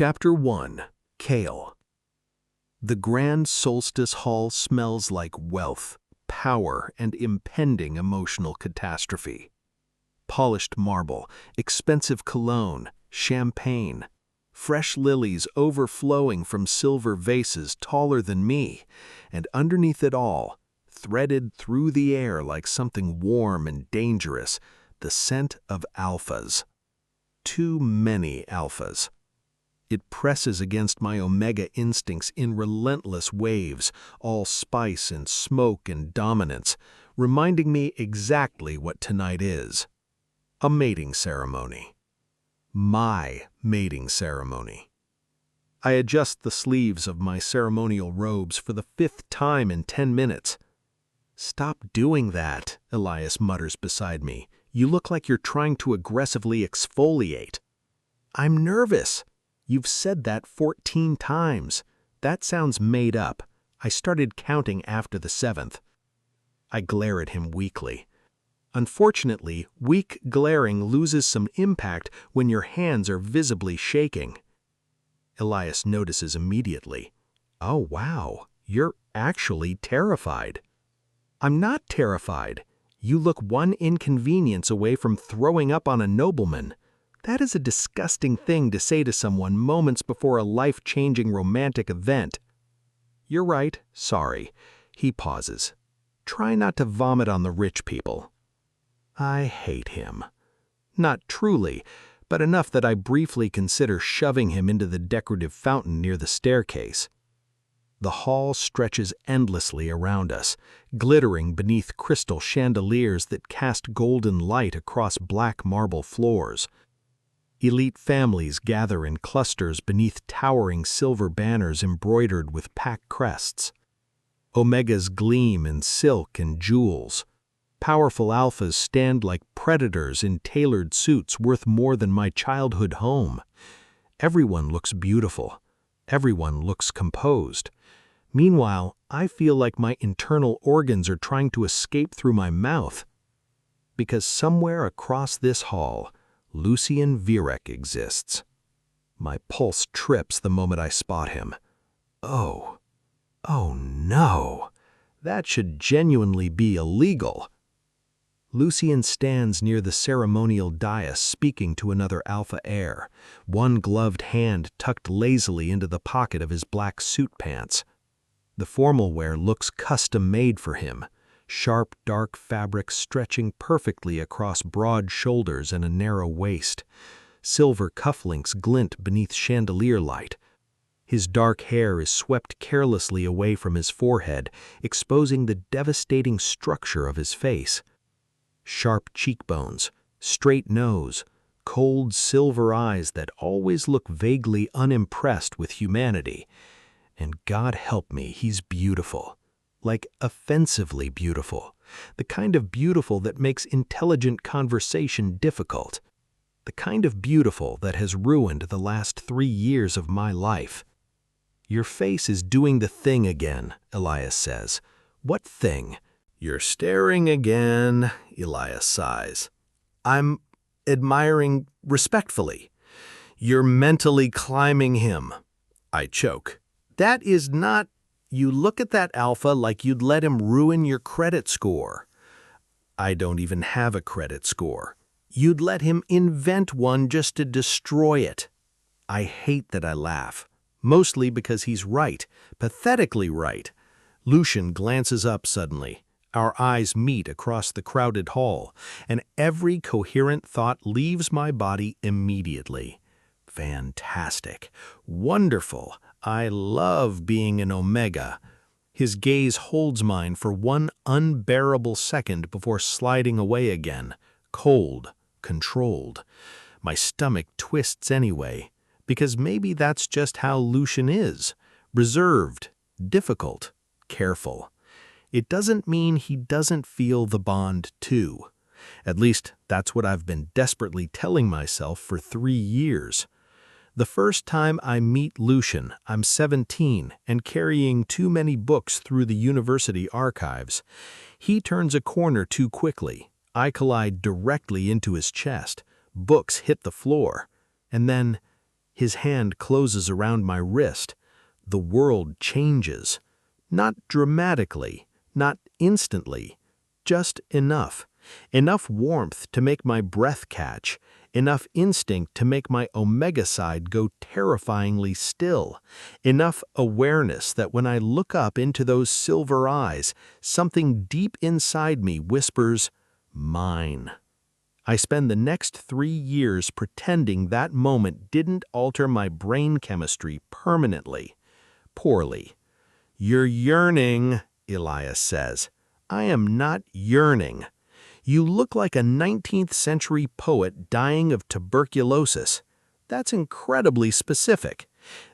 Chapter 1. Kael. The Grand Solstice Hall smells like wealth, power, and impending emotional catastrophe. Polished marble, expensive cologne, champagne, fresh lilies overflowing from silver vases taller than me, and underneath it all, threaded through the air like something warm and dangerous, the scent of alphas. Too many alphas. It presses against my Omega instincts in relentless waves, all spice and smoke and dominance, reminding me exactly what tonight is. A mating ceremony. My mating ceremony. I adjust the sleeves of my ceremonial robes for the 5th time in 10 minutes. "Stop doing that," Elias mutters beside me. "You look like you're trying to aggressively exfoliate." "I'm nervous." "You've said that 14 times. That sounds made up. I started counting after the 7th. I glare at him weakly. Unfortunately, weak glaring loses some impact when your hands are visibly shaking. Elias notices immediately. "Oh, wow, you're actually terrified." "I'm not terrified. You look one inconvenience away from throwing up on a nobleman. That is a disgusting thing to say to someone moments before a life-changing romantic event." "You're right, sorry." He pauses. "Try not to vomit on the rich people." I hate him. Not truly, but enough that I briefly consider shoving him into the decorative fountain near the staircase. The hall stretches endlessly around us, glittering beneath crystal chandeliers that cast golden light across black marble floors. Elite families gather in clusters beneath towering silver banners embroidered with pack crests. Omegas gleam in silk and jewels. Powerful alphas stand like predators in tailored suits worth more than my childhood home. Everyone looks beautiful. Everyone looks composed. Meanwhile, I feel like my internal organs are trying to escape through my mouth. Because somewhere across this hall, Lucian Virek exists. My pulse trips the moment I spot him. Oh no, that should genuinely be illegal. Lucian stands near the ceremonial dais speaking to another alpha heir, one gloved hand tucked lazily into the pocket of his black suit pants. The formal wear looks custom-made for him. Sharp, dark fabric stretching perfectly across broad shoulders and a narrow waist. Silver cufflinks glint beneath chandelier light. His dark hair is swept carelessly away from his forehead, exposing the devastating structure of his face. Sharp cheekbones, straight nose, cold silver eyes that always look vaguely unimpressed with humanity. And God help me, he's beautiful. Like offensively beautiful, the kind of beautiful that makes intelligent conversation difficult, the kind of beautiful that has ruined the last 3 years of my life. "Your face is doing the thing again," Elias says. "What thing?" "You're staring again," Elias sighs. "I'm admiring respectfully. You're mentally climbing him." I choke. "That is not... You look at that alpha like you'd let him ruin your credit score." "I don't even have a credit score." "You'd let him invent one just to destroy it." I hate that I laugh, mostly because he's right, pathetically right. Lucian glances up suddenly. Our eyes meet across the crowded hall, and every coherent thought leaves my body immediately. Fantastic. Wonderful. I love being an Omega. His gaze holds mine for one unbearable second before sliding away again, cold, controlled. My stomach twists anyway, because maybe that's just how Lucian is, reserved, difficult, careful. It doesn't mean he doesn't feel the bond too. At least that's what I've been desperately telling myself for 3 years. The first time I meet Lucian, I'm 17 and carrying too many books through the university archives. He turns a corner too quickly. I collide directly into his chest. Books hit the floor. And then His hand closes around my wrist. The world changes. Not dramatically, not instantly, just enough. Enough warmth to make my breath catch, enough instinct to make my omega side go terrifyingly still, enough awareness that when I look up into those silver eyes, something deep inside me whispers, "Mine." I spend the next 3 years pretending that moment didn't alter my brain chemistry permanently. Poorly. "You're yearning," Elias says. "I am not yearning. You look like a 19th century poet dying of tuberculosis. That's incredibly specific.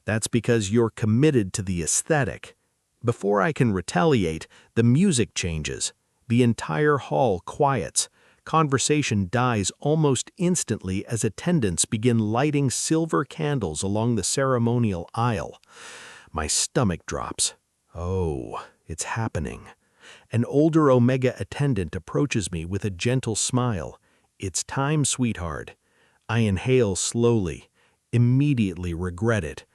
That's because you're committed to the aesthetic." Before I can retaliate, the music changes. The entire hall quiets. Conversation dies almost instantly as attendants begin lighting silver candles along the ceremonial aisle. My stomach drops. Oh, it's happening. An older Omega attendant approaches me with a gentle smile. "It's time, sweetheart." I inhale slowly, immediately regret it.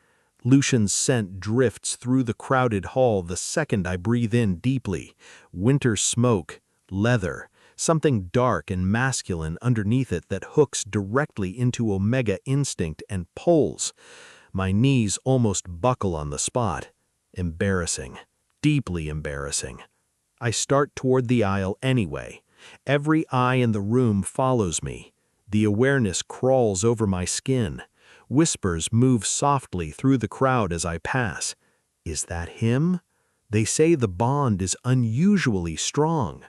Lucian's scent drifts through the crowded hall the second I breathe in deeply. Winter smoke, leather, something dark and masculine underneath it that hooks directly into Omega instinct and pulls. My knees almost buckle on the spot. Embarrassing, deeply embarrassing. I start toward the aisle anyway. Every eye in the room follows me. The awareness crawls over my skin. Whispers move softly through the crowd as I pass. Is that him? They say the bond is unusually strong.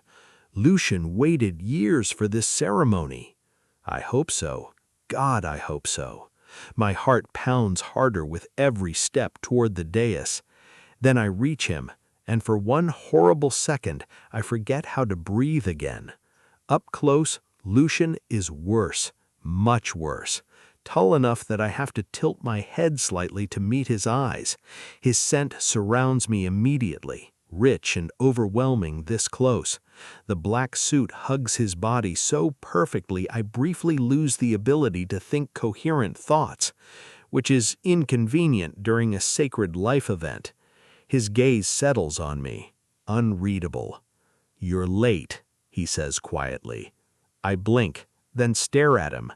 Lucian waited years for this ceremony. I hope so. God, I hope so. My heart pounds harder with every step toward the dais. Then I reach him, and for one horrible second, I forget how to breathe again. Up close, Lucian is worse, much worse. Tall enough that I have to tilt my head slightly to meet his eyes. His scent surrounds me immediately, rich and overwhelming this close. The black suit hugs his body so perfectly I briefly lose the ability to think coherent thoughts, which is inconvenient during a sacred life event. His gaze settles on me, unreadable. "You're late," he says quietly. I blink, then stare at him.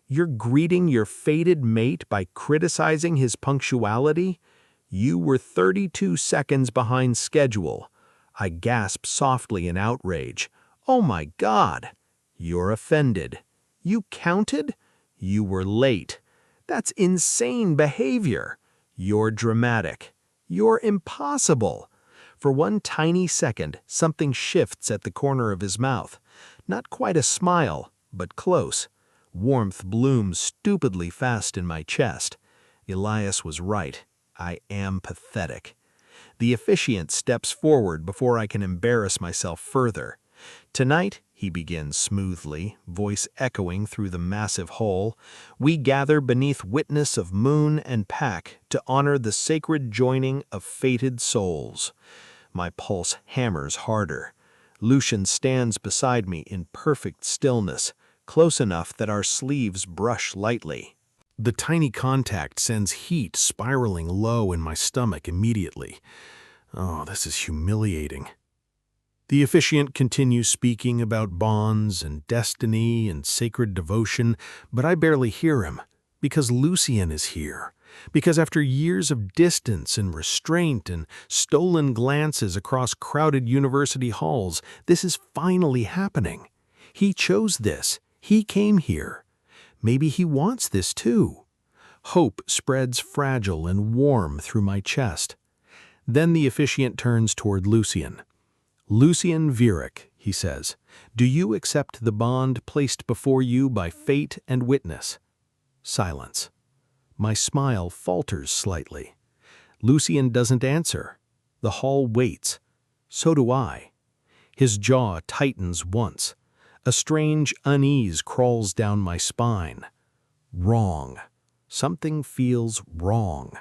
"You're greeting your fated mate by criticizing his punctuality? You were 32 seconds behind schedule." I gasp softly in outrage. "Oh my God!" "You're offended." "You counted?" "You were late." "That's insane behavior." "You're dramatic." "You're impossible." For one tiny second, something shifts at the corner of his mouth. Not quite a smile, but close. Warmth blooms stupidly fast in my chest. Elias was right. I am pathetic. The officiant steps forward before I can embarrass myself further. "Tonight," he begins smoothly, voice echoing through the massive hall, "we gather beneath witness of moon and pack to honor the sacred joining of fated souls." My pulse hammers harder. Lucian stands beside me in perfect stillness, close enough that our sleeves brush lightly. The tiny contact sends heat spiraling low in my stomach immediately. Oh, this is humiliating. The officiant continues speaking about bonds and destiny and sacred devotion, but I barely hear him, because Lucian is here. Because after years of distance and restraint and stolen glances across crowded university halls, this is finally happening. He chose this. He came here. Maybe he wants this too. Hope spreads fragile and warm through my chest. Then the officiant turns toward Lucian. "Lucian Viereck," he says, "do you accept the bond placed before you by fate and witness?" Silence. My smile falters slightly. Lucian doesn't answer. The hall waits. So do I. His jaw tightens once. A strange unease crawls down my spine. Wrong. Something feels wrong.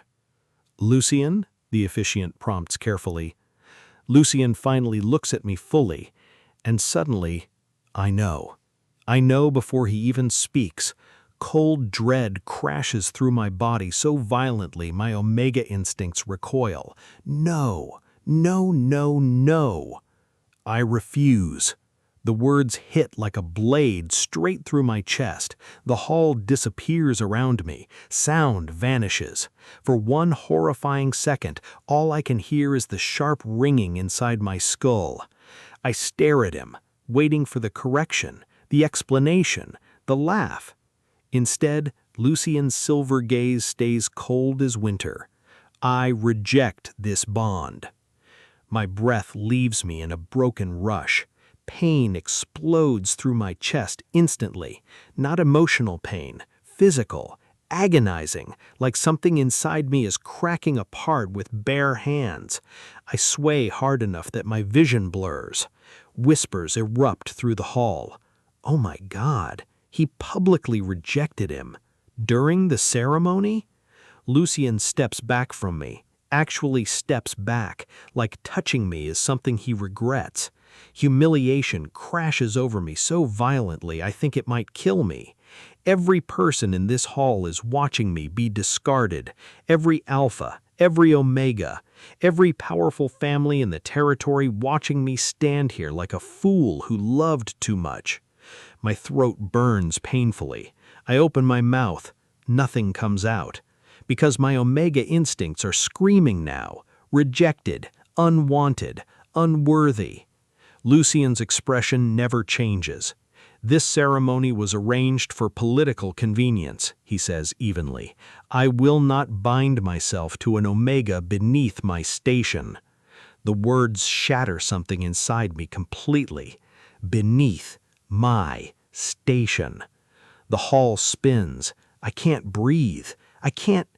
"Lucian?" the officiant prompts carefully. Lucian finally looks at me fully, and suddenly, I know. I know before he even speaks, Cold dread crashes through my body so violently my Omega instincts recoil. No, no, no, no. I refuse. The words hit like a blade straight through my chest. The hall disappears around me. Sound vanishes. For one horrifying second, all I can hear is the sharp ringing inside my skull. I stare at him, waiting for the correction, the explanation, the laugh. Instead, Lucien's silver gaze stays cold as winter. I reject this bond. My breath leaves me in a broken rush. Pain explodes through my chest instantly. Not emotional pain, physical, agonizing, like something inside me is cracking apart with bare hands. I sway hard enough that my vision blurs. Whispers erupt through the hall. Oh my God, he publicly rejected him. During the ceremony? Lucien steps back from me, actually steps back, like touching me is something he regrets. Humiliation crashes over me so violently I think it might kill me. Every person in this hall is watching me be discarded. Every alpha, every omega, every powerful family in the territory watching me stand here like a fool who loved too much. My throat burns painfully. I open my mouth. Nothing comes out. Because my Omega instincts are screaming now. Rejected, unwanted, unworthy. Lucien's expression never changes. This ceremony was arranged for political convenience, he says evenly. I will not bind myself to an Omega beneath my station. The words shatter something inside me completely. Beneath my station. The hall spins. I can't breathe. I can't.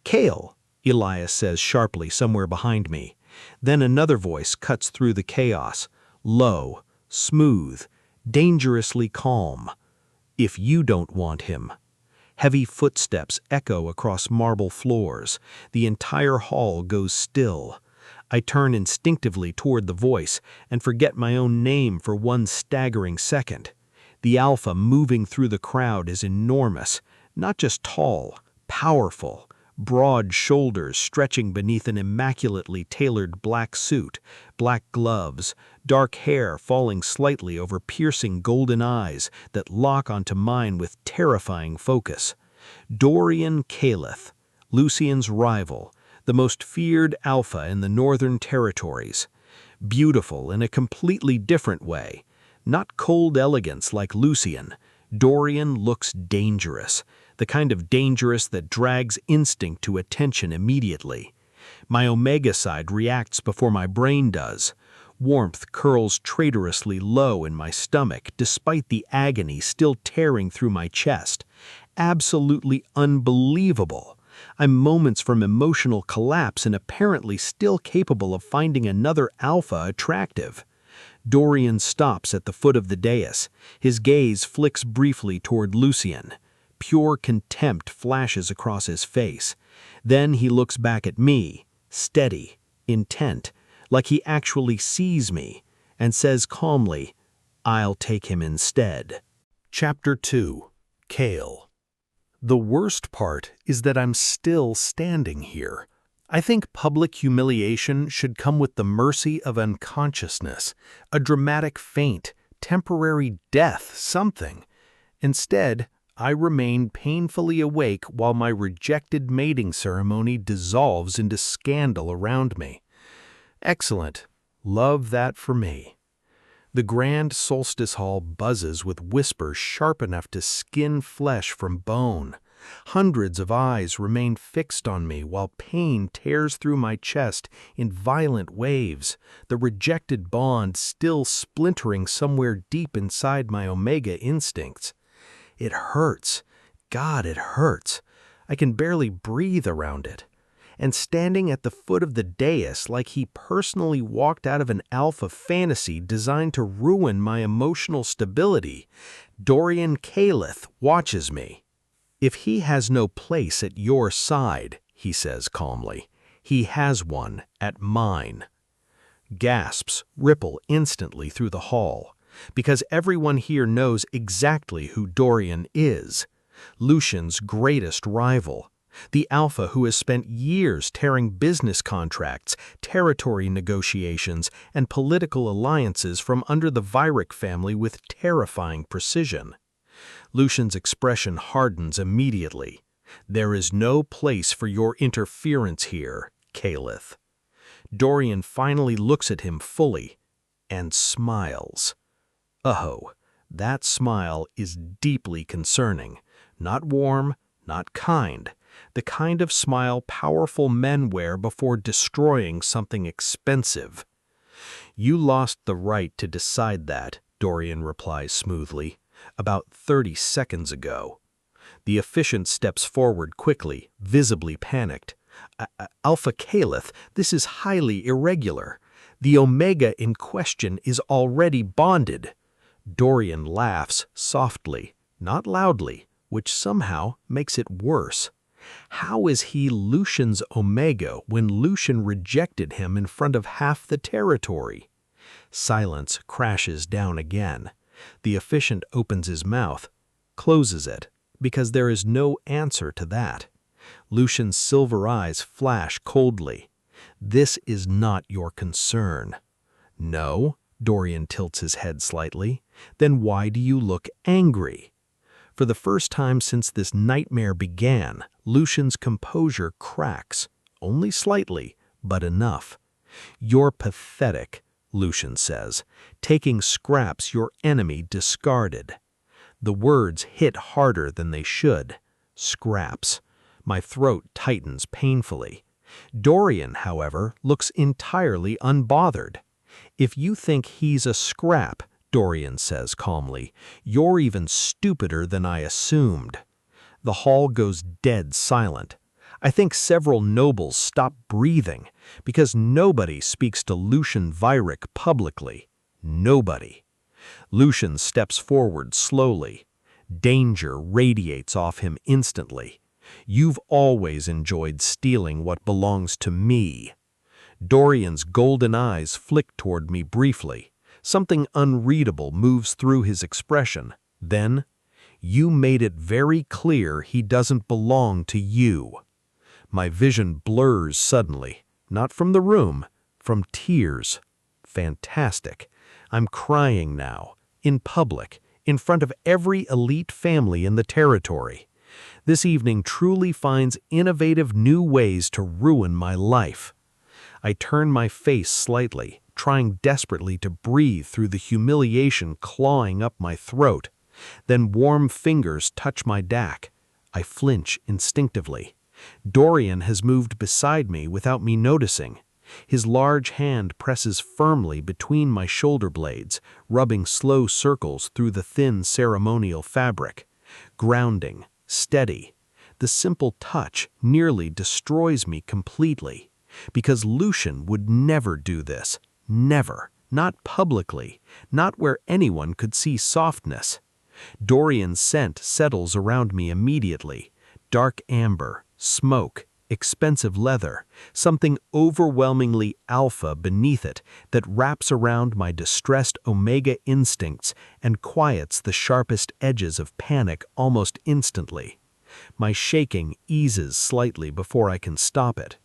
Kael, Elias says sharply somewhere behind me. Then another voice cuts through the chaos. Low, smooth, dangerously calm. If you don't want him. Heavy footsteps echo across marble floors. The entire hall goes still. I turn instinctively toward the voice and forget my own name for one staggering second. The alpha moving through the crowd is enormous, not just tall, powerful. Broad shoulders stretching beneath an immaculately tailored black suit, black gloves, dark hair falling slightly over piercing golden eyes that lock onto mine with terrifying focus. Dorian Kaelith, Lucien's rival, the most feared alpha in the Northern Territories. Beautiful in a completely different way. Not cold elegance like Lucien. Dorian looks dangerous. The kind of dangerous that drags instinct to attention immediately. My Omega side reacts before my brain does. Warmth curls traitorously low in my stomach despite the agony still tearing through my chest. Absolutely unbelievable. I'm moments from emotional collapse and apparently still capable of finding another alpha attractive. Dorian stops at the foot of the dais. His gaze flicks briefly toward Lucien. Pure contempt flashes across his face. Then he looks back at me, steady, intent, like he actually sees me, and says calmly, I'll take him instead. Chapter 2. Kael. The worst part is that I'm still standing here. I think public humiliation should come with the mercy of unconsciousness, a dramatic faint, temporary death, something. Instead, I remain painfully awake while my rejected mating ceremony dissolves into scandal around me. Excellent. Love that for me. The grand solstice hall buzzes with whispers sharp enough to skin flesh from bone. Hundreds of eyes remain fixed on me while pain tears through my chest in violent waves, the rejected bond still splintering somewhere deep inside my Omega instincts. It hurts. God, it hurts. I can barely breathe around it. And standing at the foot of the dais like he personally walked out of an alpha fantasy designed to ruin my emotional stability, Dorian Kaelith watches me. If he has no place at your side, he says calmly, he has one at mine. Gasps ripple instantly through the hall, because everyone here knows exactly who Dorian is. Lucian's greatest rival. The Alpha who has spent years tearing business contracts, territory negotiations, and political alliances from under the Vyric family with terrifying precision. Lucian's expression hardens immediately. "There is no place for your interference here, Kaelith." Dorian finally looks at him fully and smiles. Oh, that smile is deeply concerning. Not warm, not kind. The kind of smile powerful men wear before destroying something expensive. "You lost the right to decide that," Dorian replies smoothly, "about 30 seconds ago." The officiant steps forward quickly, visibly panicked. "Alpha Kaelith, this is highly irregular. The Omega in question is already bonded." Dorian laughs softly, not loudly, which somehow makes it worse. How is he Lucian's Omega when Lucian rejected him in front of half the territory? Silence crashes down again. The officiant opens his mouth, closes it, because there is no answer to that. Lucian's silver eyes flash coldly. "This is not your concern." "No?" Dorian tilts his head slightly. "Then why do you look angry?" For the first time since this nightmare began, Lucian's composure cracks, only slightly, but enough. "You're pathetic," Lucian says, "taking scraps your enemy discarded." The words hit harder than they should. Scraps. My throat tightens painfully. Dorian, however, looks entirely unbothered. "If you think he's a scrap," Dorian says calmly, "you're even stupider than I assumed." The hall goes dead silent. I think several nobles stop breathing, because nobody speaks to Lucian Vyric publicly. Nobody. Lucian steps forward slowly. Danger radiates off him instantly. "You've always enjoyed stealing what belongs to me." Dorian's golden eyes flick toward me briefly. Something unreadable moves through his expression. Then, "You made it very clear he doesn't belong to you." My vision blurs suddenly, not from the room, from tears. Fantastic. I'm crying now, in public, in front of every elite family in the territory. This evening truly finds innovative new ways to ruin my life. I turn my face slightly, trying desperately to breathe through the humiliation clawing up my throat. Then warm fingers touch my dac. I flinch instinctively. Dorian has moved beside me without me noticing. His large hand presses firmly between my shoulder blades, rubbing slow circles through the thin ceremonial fabric. Grounding, steady. The simple touch nearly destroys me completely. Because Lucian would never do this. Never. Not publicly. Not where anyone could see softness. Dorian's scent settles around me immediately. Dark amber, smoke, expensive leather, something overwhelmingly alpha beneath it that wraps around my distressed Omega instincts and quiets the sharpest edges of panic almost instantly. My shaking eases slightly before I can stop it.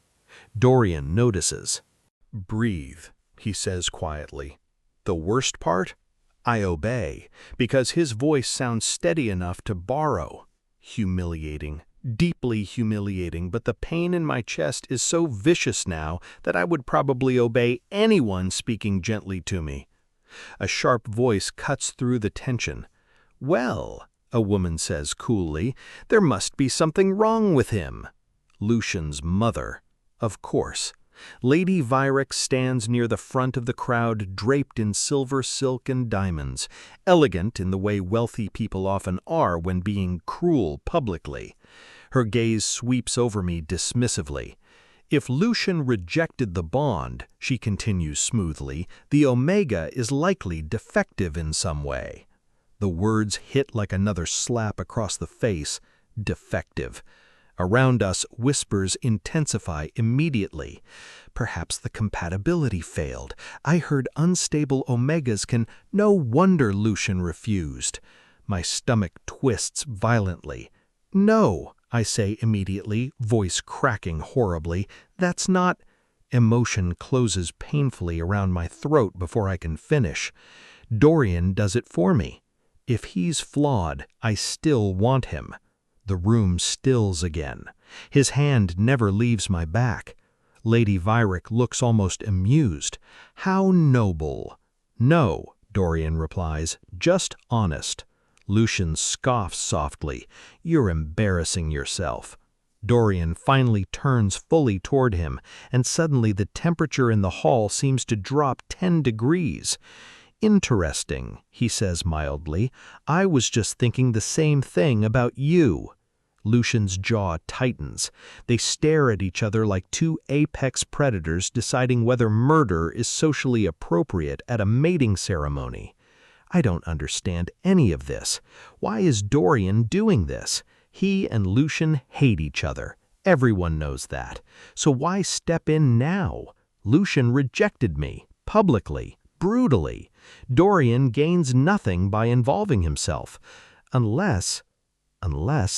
Dorian notices. "Breathe," he says quietly. "The worst part? I obey, because his voice sounds steady enough to borrow. Humiliating, deeply humiliating, but the pain in my chest is so vicious now that I would probably obey anyone speaking gently to me." A sharp voice cuts through the tension. "Well," a woman says coolly, "there must be something wrong with him." Lucian's mother. Of course. Lady Vyric stands near the front of the crowd, draped in silver silk and diamonds, elegant in the way wealthy people often are when being cruel publicly. Her gaze sweeps over me dismissively. "If Lucian rejected the bond," she continues smoothly, "the Omega is likely defective in some way." The words hit like another slap across the face. Defective. Around us, whispers intensify immediately. Perhaps the compatibility failed. I heard unstable Omegas can... No wonder Lucian refused. My stomach twists violently. No, I say immediately, voice cracking horribly. That's not... Emotion closes painfully around my throat before I can finish. Dorian does it for me. If he's flawed, I still want him. The room stills again. His hand never leaves my back. Lady Vyrick looks almost amused. How noble. No, Dorian replies, just honest. Lucian scoffs softly. You're embarrassing yourself. Dorian finally turns fully toward him, and suddenly the temperature in the hall seems to drop 10 degrees. Interesting, he says mildly. I was just thinking the same thing about you. Lucian's jaw tightens. They stare at each other like two apex predators deciding whether murder is socially appropriate at a mating ceremony. I don't understand any of this. Why is Dorian doing this? He and Lucian hate each other. Everyone knows that. So why step in now? Lucian rejected me, publicly, brutally. Dorian gains nothing by involving himself. Unless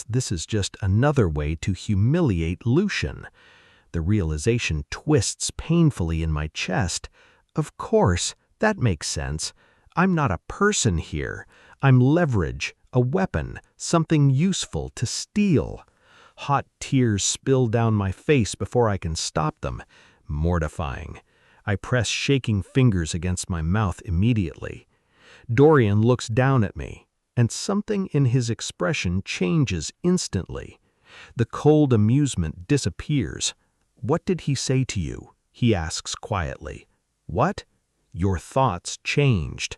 this is just another way to humiliate Lucian. The realization twists painfully in my chest. Of course, that makes sense. I'm not a person here. I'm leverage, a weapon, something useful to steal. Hot tears spill down my face before I can stop them. Mortifying. I press shaking fingers against my mouth immediately. Dorian looks down at me, and something in his expression changes instantly. The cold amusement disappears. What did he say to you? He asks quietly. What? Your thoughts changed.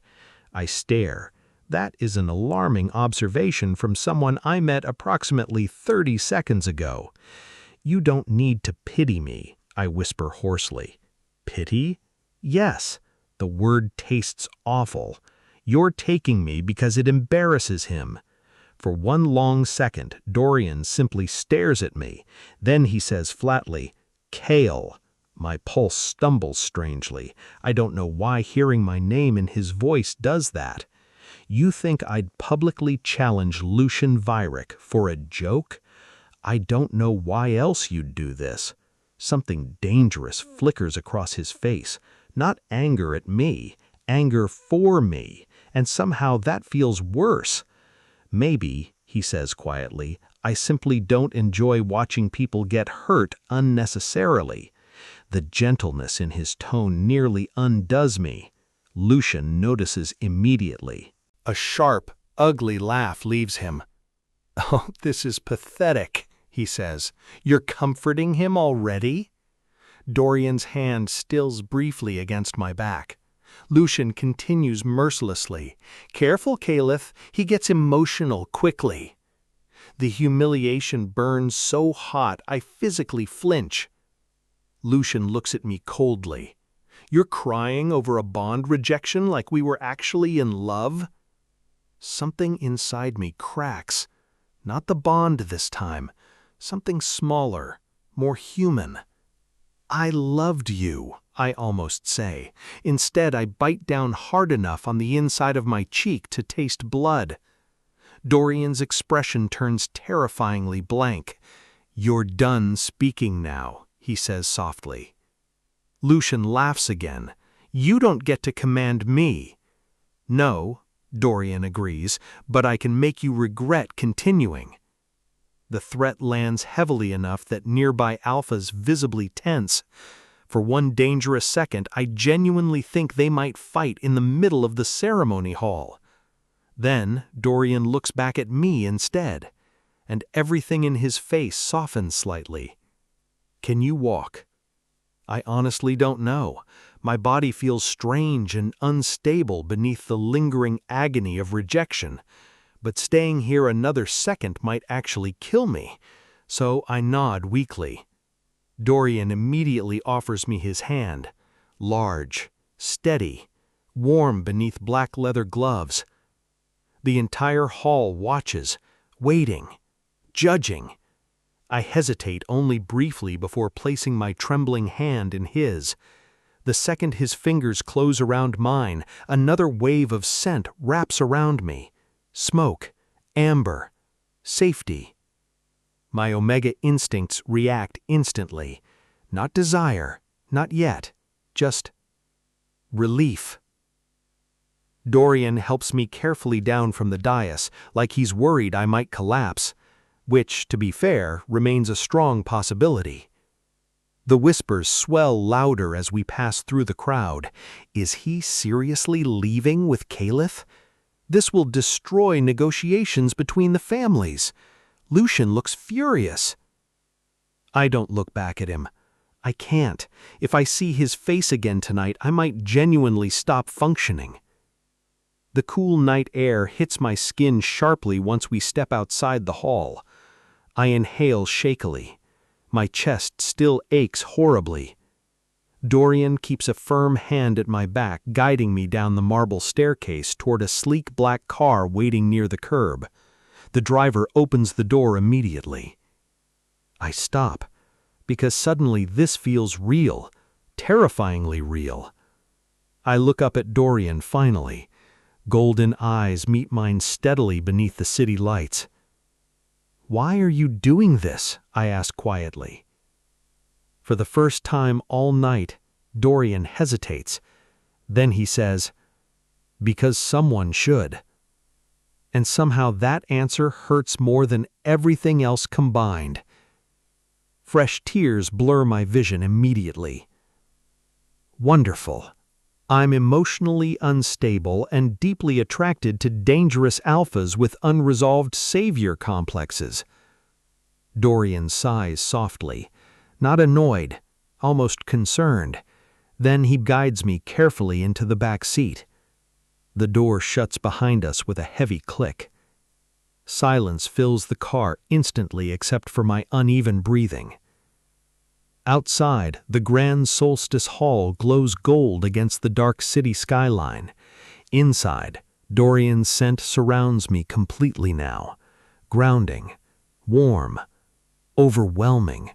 I stare. That is an alarming observation from someone I met approximately 30 seconds ago. You don't need to pity me, I whisper hoarsely. Pity? Yes. The word tastes awful. You're taking me because it embarrasses him. For one long second, Dorian simply stares at me. Then he says flatly, Kael. My pulse stumbles strangely. I don't know why hearing my name in his voice does that. You think I'd publicly challenge Lucian Vyrick for a joke? I don't know why else you'd do this. Something dangerous flickers across his face. Not anger at me, anger for me, and somehow that feels worse. Maybe, he says quietly, I simply don't enjoy watching people get hurt unnecessarily. The gentleness in his tone nearly undoes me. Lucian notices immediately. A sharp, ugly laugh leaves him. Oh, this is pathetic, he says. You're comforting him already? Dorian's hand stills briefly against my back. Lucian continues mercilessly. Careful, Kaelith, he gets emotional quickly. The humiliation burns so hot I physically flinch. Lucian looks at me coldly. You're crying over a bond rejection like we were actually in love? Something inside me cracks. Not the bond this time. Something smaller, more human. I loved you, I almost say. Instead, I bite down hard enough on the inside of my cheek to taste blood. Dorian's expression turns terrifyingly blank. You're done speaking now, he says softly. Lucian laughs again. You don't get to command me. No, Dorian agrees, but I can make you regret continuing. The threat lands heavily enough that nearby alphas visibly tense. For one dangerous second, I genuinely think they might fight in the middle of the ceremony hall. Then Dorian looks back at me instead, and everything in his face softens slightly. Can you walk? I honestly don't know. My body feels strange and unstable beneath the lingering agony of rejection. But staying here another second might actually kill me, so I nod weakly. Dorian immediately offers me his hand, large, steady, warm beneath black leather gloves. The entire hall watches, waiting, judging. I hesitate only briefly before placing my trembling hand in his. The second his fingers close around mine, another wave of scent wraps around me. Smoke, amber, safety. My Omega instincts react instantly. Not desire, not yet, just relief. Dorian helps me carefully down from the dais, like he's worried I might collapse, which, to be fair, remains a strong possibility. The whispers swell louder as we pass through the crowd. Is he seriously leaving with Kaelith? This will destroy negotiations between the families. Lucian looks furious. I don't look back at him. I can't. If I see his face again tonight, I might genuinely stop functioning. The cool night air hits my skin sharply once we step outside the hall. I inhale shakily. My chest still aches horribly. Dorian keeps a firm hand at my back, guiding me down the marble staircase toward a sleek black car waiting near the curb. The driver opens the door immediately. I stop, because suddenly this feels real, terrifyingly real. I look up at Dorian finally. Golden eyes meet mine steadily beneath the city lights. "Why are you doing this?" I ask quietly. For the first time all night, Dorian hesitates. Then he says, "Because someone should." And somehow that answer hurts more than everything else combined. Fresh tears blur my vision immediately. Wonderful. I'm emotionally unstable and deeply attracted to dangerous alphas with unresolved savior complexes. Dorian sighs softly, not annoyed, almost concerned. Then he guides me carefully into the back seat. The door shuts behind us with a heavy click. Silence fills the car instantly except for my uneven breathing. Outside, the Grand Solstice Hall glows gold against the dark city skyline. Inside, Dorian's scent surrounds me completely now. Grounding, warm, overwhelming.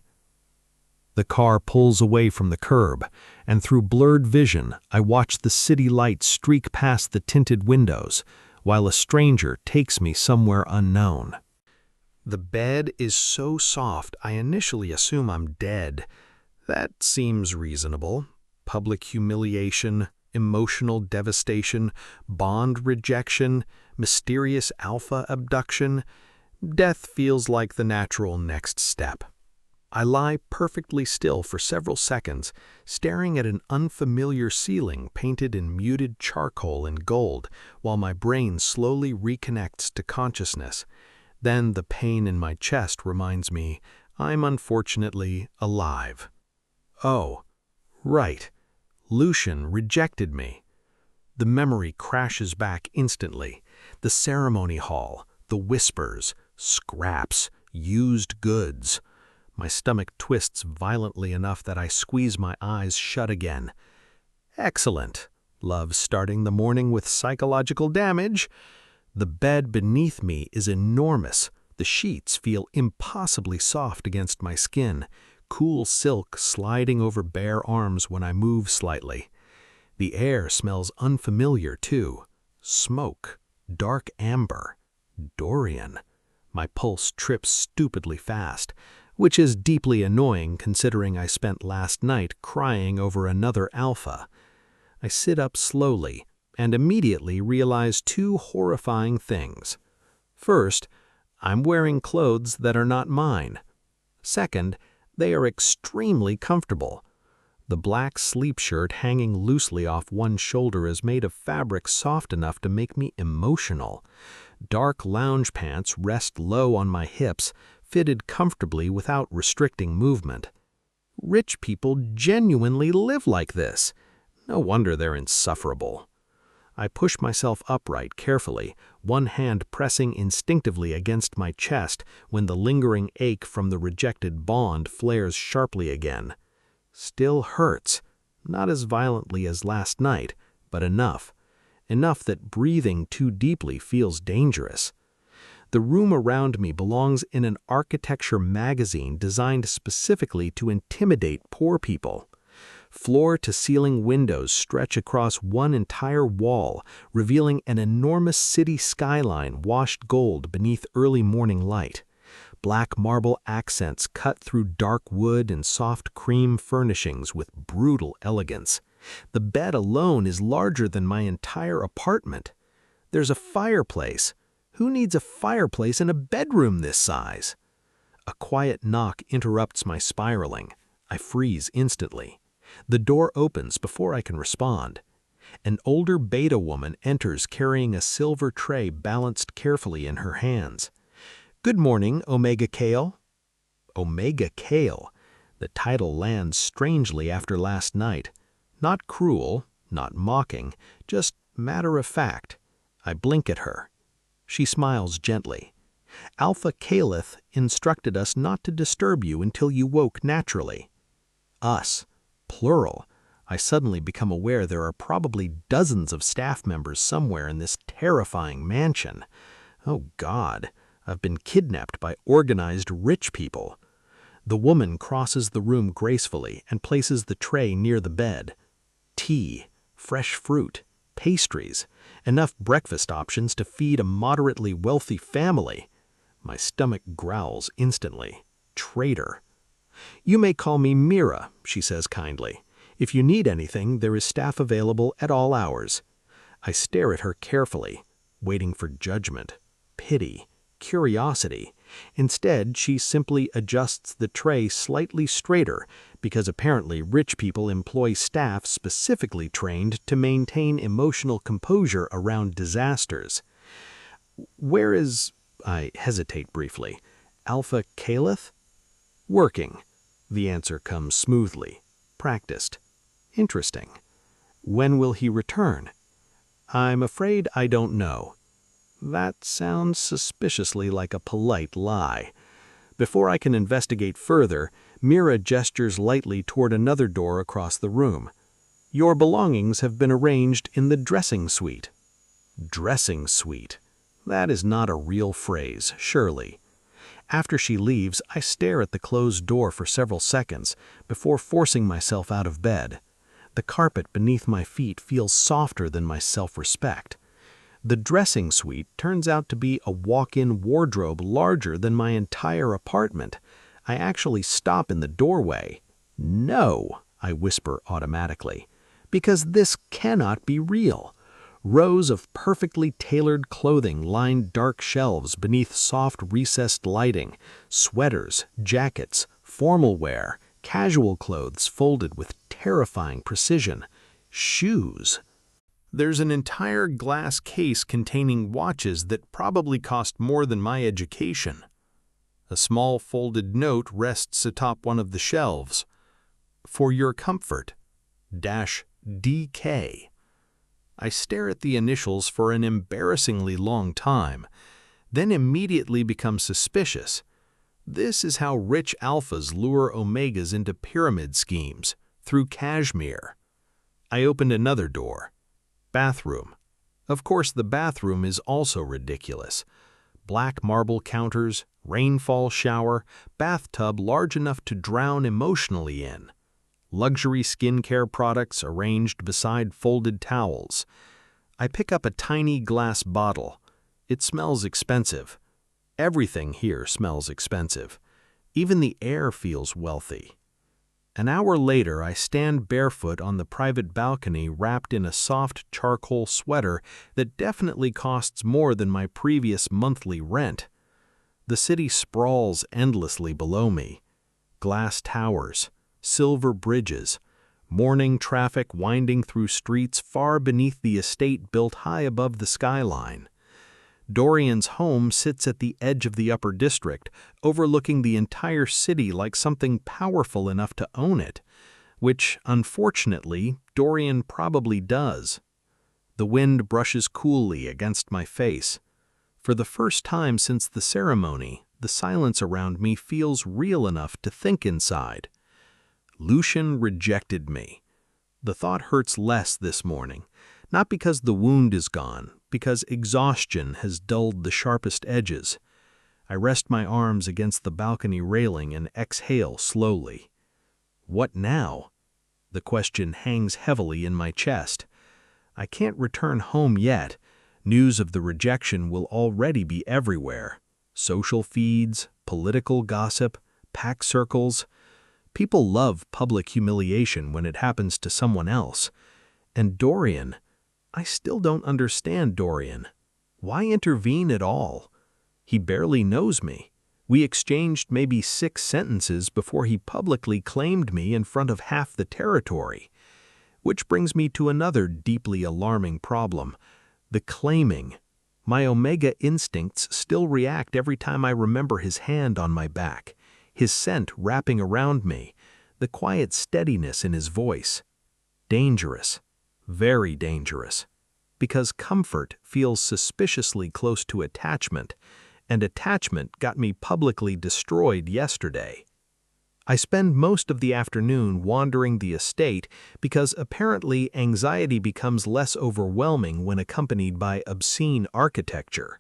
The car pulls away from the curb, and through blurred vision, I watch the city lights streak past the tinted windows, while a stranger takes me somewhere unknown. The bed is so soft, I initially assume I'm dead. That seems reasonable. Public humiliation, emotional devastation, bond rejection, mysterious alpha abduction. Death feels like the natural next step. I lie perfectly still for several seconds, staring at an unfamiliar ceiling painted in muted charcoal and gold, while my brain slowly reconnects to consciousness. Then the pain in my chest reminds me I'm unfortunately alive. Oh, right. Lucian rejected me. The memory crashes back instantly. The ceremony hall, the whispers, scraps, used goods. My stomach twists violently enough that I squeeze my eyes shut again. Excellent. Love starting the morning with psychological damage. The bed beneath me is enormous. The sheets feel impossibly soft against my skin, cool silk sliding over bare arms when I move slightly. The air smells unfamiliar too. Smoke, dark amber, Dorian. My pulse trips stupidly fast, which is deeply annoying considering I spent last night crying over another alpha. I sit up slowly and immediately realize two horrifying things. First, I'm wearing clothes that are not mine. Second, they are extremely comfortable. The black sleep shirt hanging loosely off one shoulder is made of fabric soft enough to make me emotional. Dark lounge pants rest low on my hips, fitted comfortably without restricting movement. Rich people genuinely live like this. No wonder they're insufferable. I push myself upright carefully, one hand pressing instinctively against my chest when the lingering ache from the rejected bond flares sharply again. Still hurts, not as violently as last night, but enough. Enough that breathing too deeply feels dangerous. The room around me belongs in an architecture magazine designed specifically to intimidate poor people. Floor-to-ceiling windows stretch across one entire wall, revealing an enormous city skyline washed gold beneath early morning light. black marble accents cut through dark wood and soft cream furnishings with brutal elegance. The bed alone is larger than my entire apartment. There's a fireplace. Who needs a fireplace in a bedroom this size? A quiet knock interrupts my spiraling. I freeze instantly. The door opens before I can respond. An older beta woman enters carrying a silver tray balanced carefully in her hands. "Good morning, Omega Kael." Omega Kael. The title lands strangely after last night. Not cruel, not mocking, just matter of fact. I blink at her. She smiles gently. "Alpha Kaelith instructed us not to disturb you until you woke naturally." Us. Plural. I suddenly become aware there are probably dozens of staff members somewhere in this terrifying mansion. Oh God, I've been kidnapped by organized rich people. The woman crosses the room gracefully and places the tray near the bed. Tea, fresh fruit, pastries, enough breakfast options to feed a moderately wealthy family. My stomach growls instantly. Traitor. "You may call me Mira," she says kindly. "If you need anything, there is staff available at all hours." I stare at her carefully, waiting for judgment, pity, curiosity. Instead, she simply adjusts the tray slightly straighter because apparently rich people employ staff specifically trained to maintain emotional composure around disasters. "Where is—" I hesitate briefly. "Alpha Kaelith?" "Working." The answer comes smoothly, practiced. "Interesting. When will he return?" "I'm afraid I don't know." That sounds suspiciously like a polite lie. Before I can investigate further, Mira gestures lightly toward another door across the room. "Your belongings have been arranged in the dressing suite." Dressing suite. That is not a real phrase, surely. After she leaves, I stare at the closed door for several seconds before forcing myself out of bed. The carpet beneath my feet feels softer than my self-respect. The dressing suite turns out to be a walk-in wardrobe larger than my entire apartment. I actually stop in the doorway. "No," I whisper automatically, "because this cannot be real." Rows of perfectly tailored clothing line dark shelves beneath soft recessed lighting, sweaters, jackets, formal wear, casual clothes folded with terrifying precision, shoes. There's an entire glass case containing watches that probably cost more than my education. A small folded note rests atop one of the shelves. "For your comfort, -DK." I stare at the initials for an embarrassingly long time, then immediately become suspicious. This is how rich alphas lure omegas into pyramid schemes, through cashmere. I opened another door. Bathroom. Of course, the bathroom is also ridiculous. Black marble counters, rainfall shower, bathtub large enough to drown emotionally in. Luxury skincare products arranged beside folded towels. I pick up a tiny glass bottle. It smells expensive. Everything here smells expensive. Even the air feels wealthy. An hour later, I stand barefoot on the private balcony wrapped in a soft charcoal sweater that definitely costs more than my previous monthly rent. The city sprawls endlessly below me. Glass towers, silver bridges, morning traffic winding through streets far beneath the estate built high above the skyline. Dorian's home sits at the edge of the upper district, overlooking the entire city like something powerful enough to own it, which, unfortunately, Dorian probably does. The wind brushes coolly against my face. For the first time since the ceremony, the silence around me feels real enough to think inside. Lucian rejected me. The thought hurts less this morning, not because the wound is gone, because exhaustion has dulled the sharpest edges. I rest my arms against the balcony railing and exhale slowly. What now? The question hangs heavily in my chest. I can't return home yet. News of the rejection will already be everywhere. Social feeds, political gossip, pack circles. People love public humiliation when it happens to someone else. And Dorian, I still don't understand Dorian. Why intervene at all? He barely knows me. We exchanged maybe 6 sentences before he publicly claimed me in front of half the territory. Which brings me to another deeply alarming problem: the claiming. My Omega instincts still react every time I remember his hand on my back, his scent wrapping around me, the quiet steadiness in his voice. Dangerous, very dangerous, because comfort feels suspiciously close to attachment, and attachment got me publicly destroyed yesterday. I spend most of the afternoon wandering the estate because apparently anxiety becomes less overwhelming when accompanied by obscene architecture.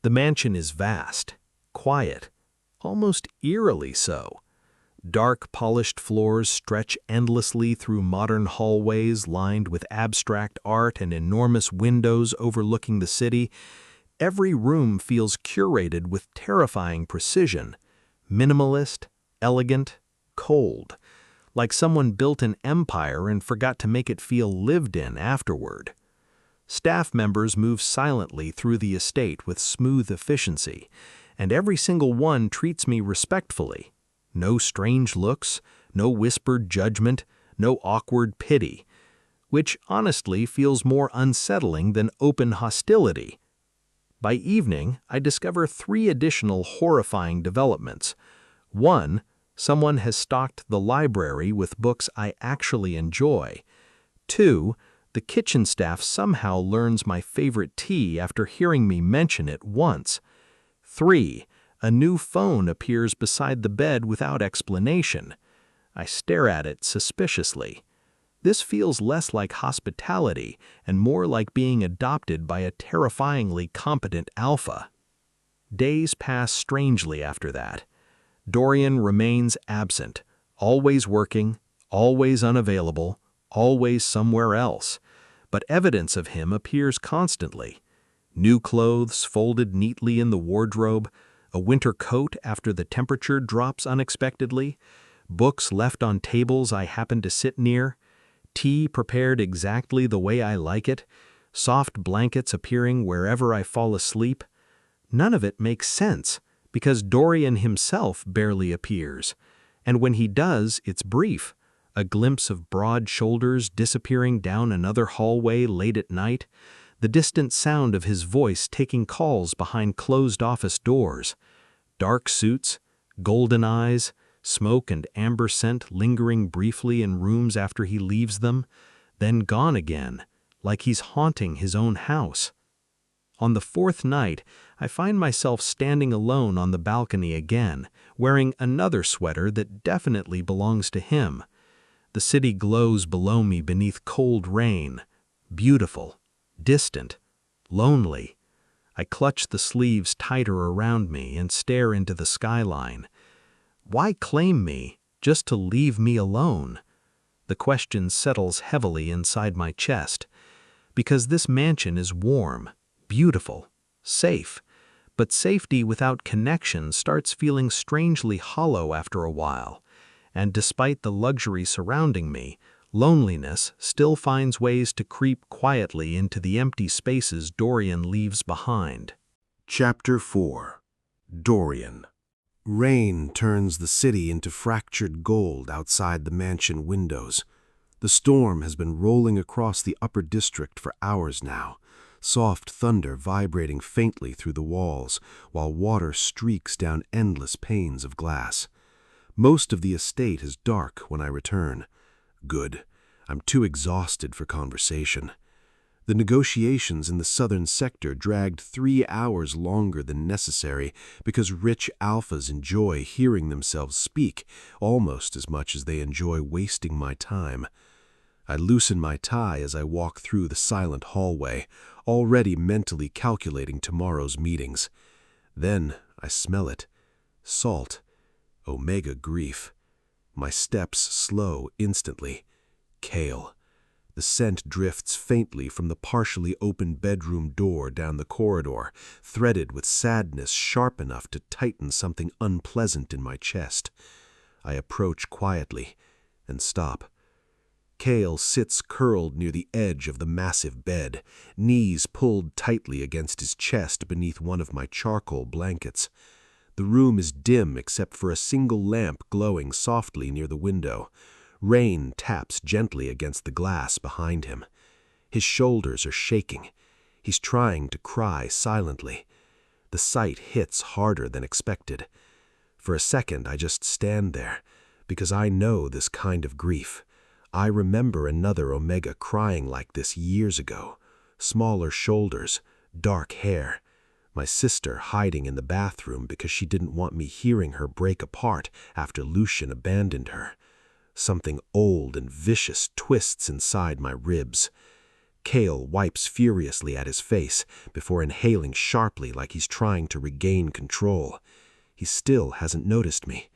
The mansion is vast, quiet, almost eerily so. Dark, polished floors stretch endlessly through modern hallways lined with abstract art and enormous windows overlooking the city. Every room feels curated with terrifying precision, minimalist, elegant, cold, like someone built an empire and forgot to make it feel lived in afterward. Staff members move silently through the estate with smooth efficiency, and every single one treats me respectfully. No strange looks, no whispered judgment, no awkward pity, which honestly feels more unsettling than open hostility. By evening, I discover 3 additional horrifying developments. 1, someone has stocked the library with books I actually enjoy. 2, the kitchen staff somehow learns my favorite tea after hearing me mention it once. 3, a new phone appears beside the bed without explanation. I stare at it suspiciously. This feels less like hospitality and more like being adopted by a terrifyingly competent alpha. Days pass strangely after that. Dorian remains absent, always working, always unavailable, always somewhere else. But evidence of him appears constantly. New clothes folded neatly in the wardrobe, a winter coat after the temperature drops unexpectedly, books left on tables I happen to sit near, tea prepared exactly the way I like it, soft blankets appearing wherever I fall asleep. None of it makes sense, because Dorian himself barely appears, and when he does, it's brief, a glimpse of broad shoulders disappearing down another hallway late at night, the distant sound of his voice taking calls behind closed office doors, dark suits, golden eyes, smoke and amber scent lingering briefly in rooms after he leaves them, then gone again, like he's haunting his own house. On the 4th night, I find myself standing alone on the balcony again, wearing another sweater that definitely belongs to him. The city glows below me beneath cold rain, beautiful, distant, lonely. I clutch the sleeves tighter around me and stare into the skyline. Why claim me just to leave me alone? The question settles heavily inside my chest. Because this mansion is warm, beautiful, safe, but safety without connection starts feeling strangely hollow after a while. And despite the luxury surrounding me, loneliness still finds ways to creep quietly into the empty spaces Dorian leaves behind. Chapter 4. Dorian. Rain turns the city into fractured gold outside the mansion windows. The storm has been rolling across the upper district for hours now, soft thunder vibrating faintly through the walls, while water streaks down endless panes of glass. Most of the estate is dark when I return. Good. I'm too exhausted for conversation. The negotiations in the southern sector dragged 3 hours longer than necessary because rich alphas enjoy hearing themselves speak almost as much as they enjoy wasting my time. I loosen my tie as I walk through the silent hallway, already mentally calculating tomorrow's meetings. Then I smell it. Salt. Omega grief. My steps slow instantly. Kael. The scent drifts faintly from the partially open bedroom door down the corridor, threaded with sadness sharp enough to tighten something unpleasant in my chest. I approach quietly and stop. Kael sits curled near the edge of the massive bed, knees pulled tightly against his chest beneath one of my charcoal blankets. The room is dim except for a single lamp glowing softly near the window. Rain taps gently against the glass behind him. His shoulders are shaking. He's trying to cry silently. The sight hits harder than expected. For a second, I just stand there, because I know this kind of grief. I remember another Omega crying like this years ago. Smaller shoulders, dark hair. My sister hiding in the bathroom because she didn't want me hearing her break apart after Lucian abandoned her. Something old and vicious twists inside my ribs. Kael wipes furiously at his face before inhaling sharply like he's trying to regain control. He still hasn't noticed me.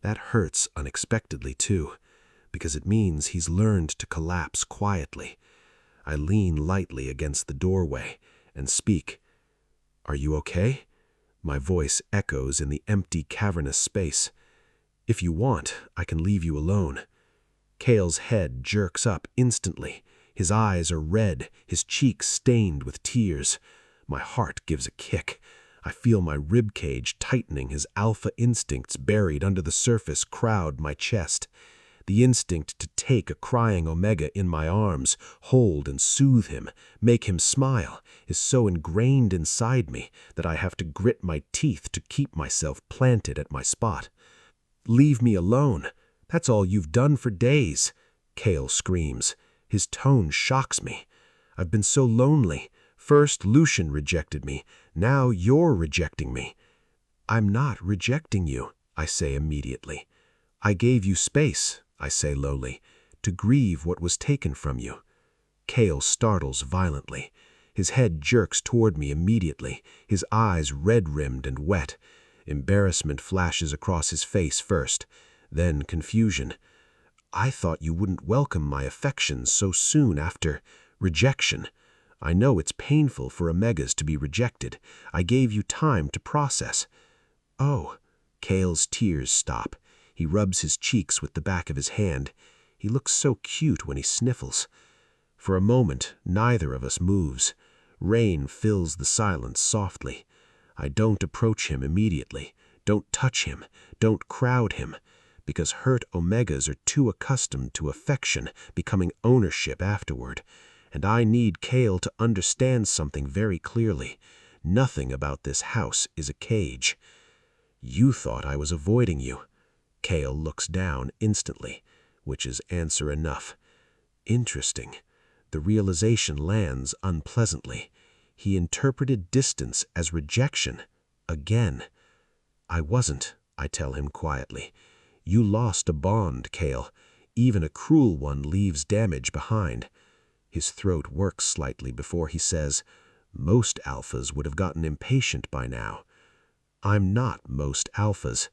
That hurts unexpectedly too, because it means he's learned to collapse quietly. I lean lightly against the doorway and speak. "Are you okay?" My voice echoes in the empty, cavernous space. "If you want, I can leave you alone." Kael's head jerks up instantly. His eyes are red, his cheeks stained with tears. My heart gives a kick. I feel my ribcage tightening, his alpha instincts buried under the surface crowd my chest. The instinct to take a crying Omega in my arms, hold and soothe him, make him smile, is so ingrained inside me that I have to grit my teeth to keep myself planted at my spot. "Leave me alone. That's all you've done for days," Kael screams. His tone shocks me. I've been so lonely. First Lucian rejected me. Now you're rejecting me. "I'm not rejecting you," I say immediately. "I gave you space," I say lowly, "to grieve what was taken from you." Kael startles violently. His head jerks toward me immediately, his eyes red-rimmed and wet. Embarrassment flashes across his face first, then confusion. "I thought you wouldn't welcome my affection so soon after rejection. I know it's painful for Omegas to be rejected. I gave you time to process." "Oh." Kael's tears stop. He rubs his cheeks with the back of his hand. He looks so cute when he sniffles. For a moment, neither of us moves. Rain fills the silence softly. I don't approach him immediately. Don't touch him. Don't crowd him. Because hurt Omegas are too accustomed to affection becoming ownership afterward. And I need Kael to understand something very clearly. Nothing about this house is a cage. "You thought I was avoiding you." Kael looks down instantly, which is answer enough. Interesting. The realization lands unpleasantly. He interpreted distance as rejection. Again. "I wasn't," I tell him quietly. "You lost a bond, Kael. Even a cruel one leaves damage behind." His throat works slightly before he says, "Most alphas would have gotten impatient by now." I'm not most alphas.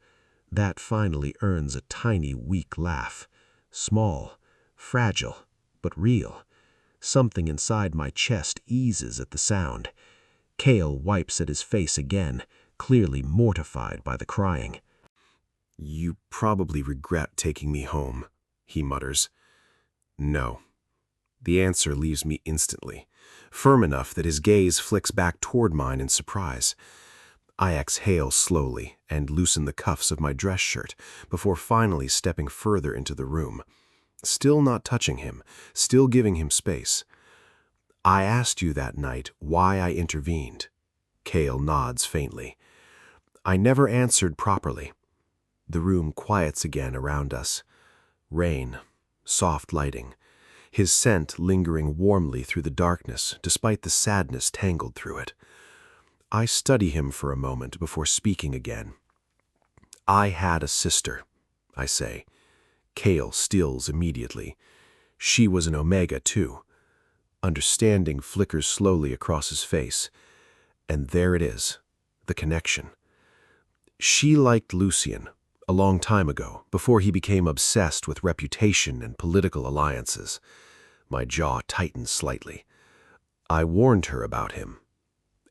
That finally earns a tiny, weak laugh. Small, fragile, but real. Something inside my chest eases at the sound. Kael wipes at his face again, clearly mortified by the crying. "You probably regret taking me home," he mutters. "No." The answer leaves me instantly, firm enough that his gaze flicks back toward mine in surprise. I exhale slowly and loosen the cuffs of my dress shirt before finally stepping further into the room. Still not touching him, still giving him space. "I asked you that night why I intervened." Kael nods faintly. "I never answered properly." The room quiets again around us. Rain, soft lighting, his scent lingering warmly through the darkness despite the sadness tangled through it. I study him for a moment before speaking again. "I had a sister," I say. Kael stills immediately. She was an Omega too. Understanding flickers slowly across his face. And there it is, the connection. She liked Lucian a long time ago, before he became obsessed with reputation and political alliances. My jaw tightens slightly. I warned her about him.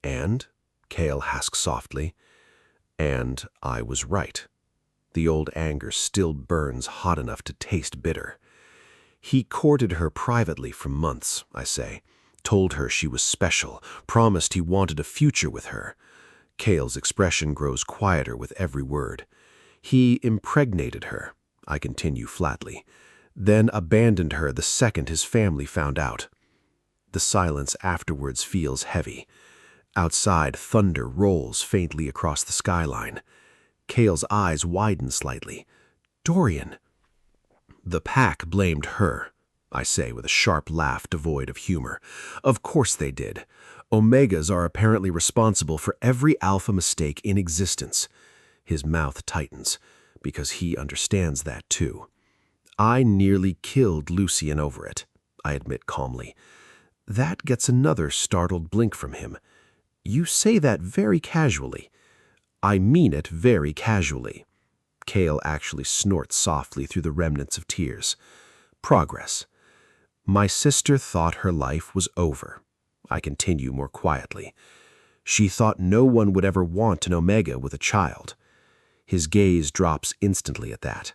And? Kael asks softly. And I was right. The old anger still burns hot enough to taste bitter. He courted her privately for months, I say. Told her she was special, promised he wanted a future with her. Kael's expression grows quieter with every word. He impregnated her, I continue flatly, then abandoned her the second his family found out. The silence afterwards feels heavy. Outside, thunder rolls faintly across the skyline. Kael's eyes widen slightly. Dorian. The pack blamed her, I say with a sharp laugh devoid of humor. Of course they did. Omegas are apparently responsible for every alpha mistake in existence. His mouth tightens, because he understands that too. I nearly killed Lucian over it, I admit calmly. That gets another startled blink from him. You say that very casually. I mean it very casually. Kael actually snorts softly through the remnants of tears. Progress. My sister thought her life was over. I continue more quietly. She thought no one would ever want an Omega with a child. His gaze drops instantly at that.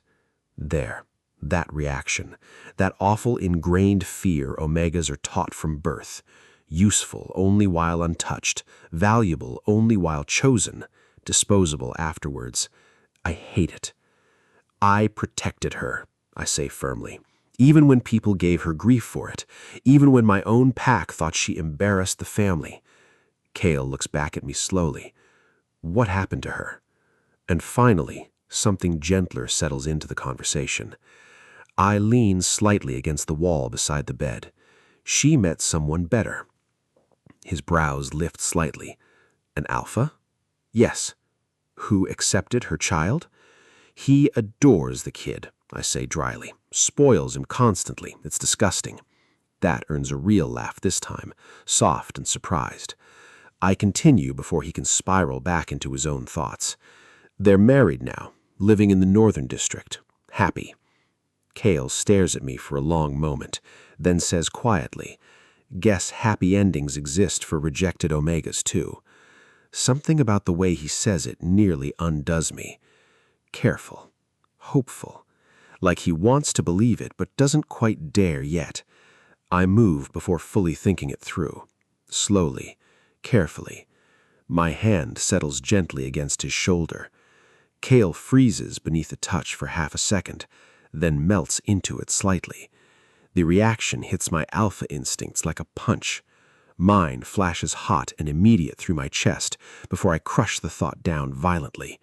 There, that reaction, that awful ingrained fear Omegas are taught from birth. Useful only while untouched, valuable only while chosen, disposable afterwards. I hate it. I protected her, I say firmly, even when people gave her grief for it, even when my own pack thought she embarrassed the family. Kael looks back at me slowly. What happened to her? And finally, something gentler settles into the conversation. I lean slightly against the wall beside the bed. She met someone better. His brows lift slightly. An alpha? Yes. Who accepted her child? He adores the kid, I say dryly. Spoils him constantly. It's disgusting. That earns a real laugh this time, soft and surprised. I continue before he can spiral back into his own thoughts. They're married now, living in the northern district. Happy. Kael stares at me for a long moment, then says quietly, Guess happy endings exist for rejected Omegas too. Something about the way he says it nearly undoes me. Careful, hopeful, like he wants to believe it but doesn't quite dare yet. I move before fully thinking it through. Slowly, carefully. My hand settles gently against his shoulder. Kael freezes beneath the touch for half a second, then melts into it slightly. The reaction hits my alpha instincts like a punch. Mine flashes hot and immediate through my chest before I crush the thought down violently.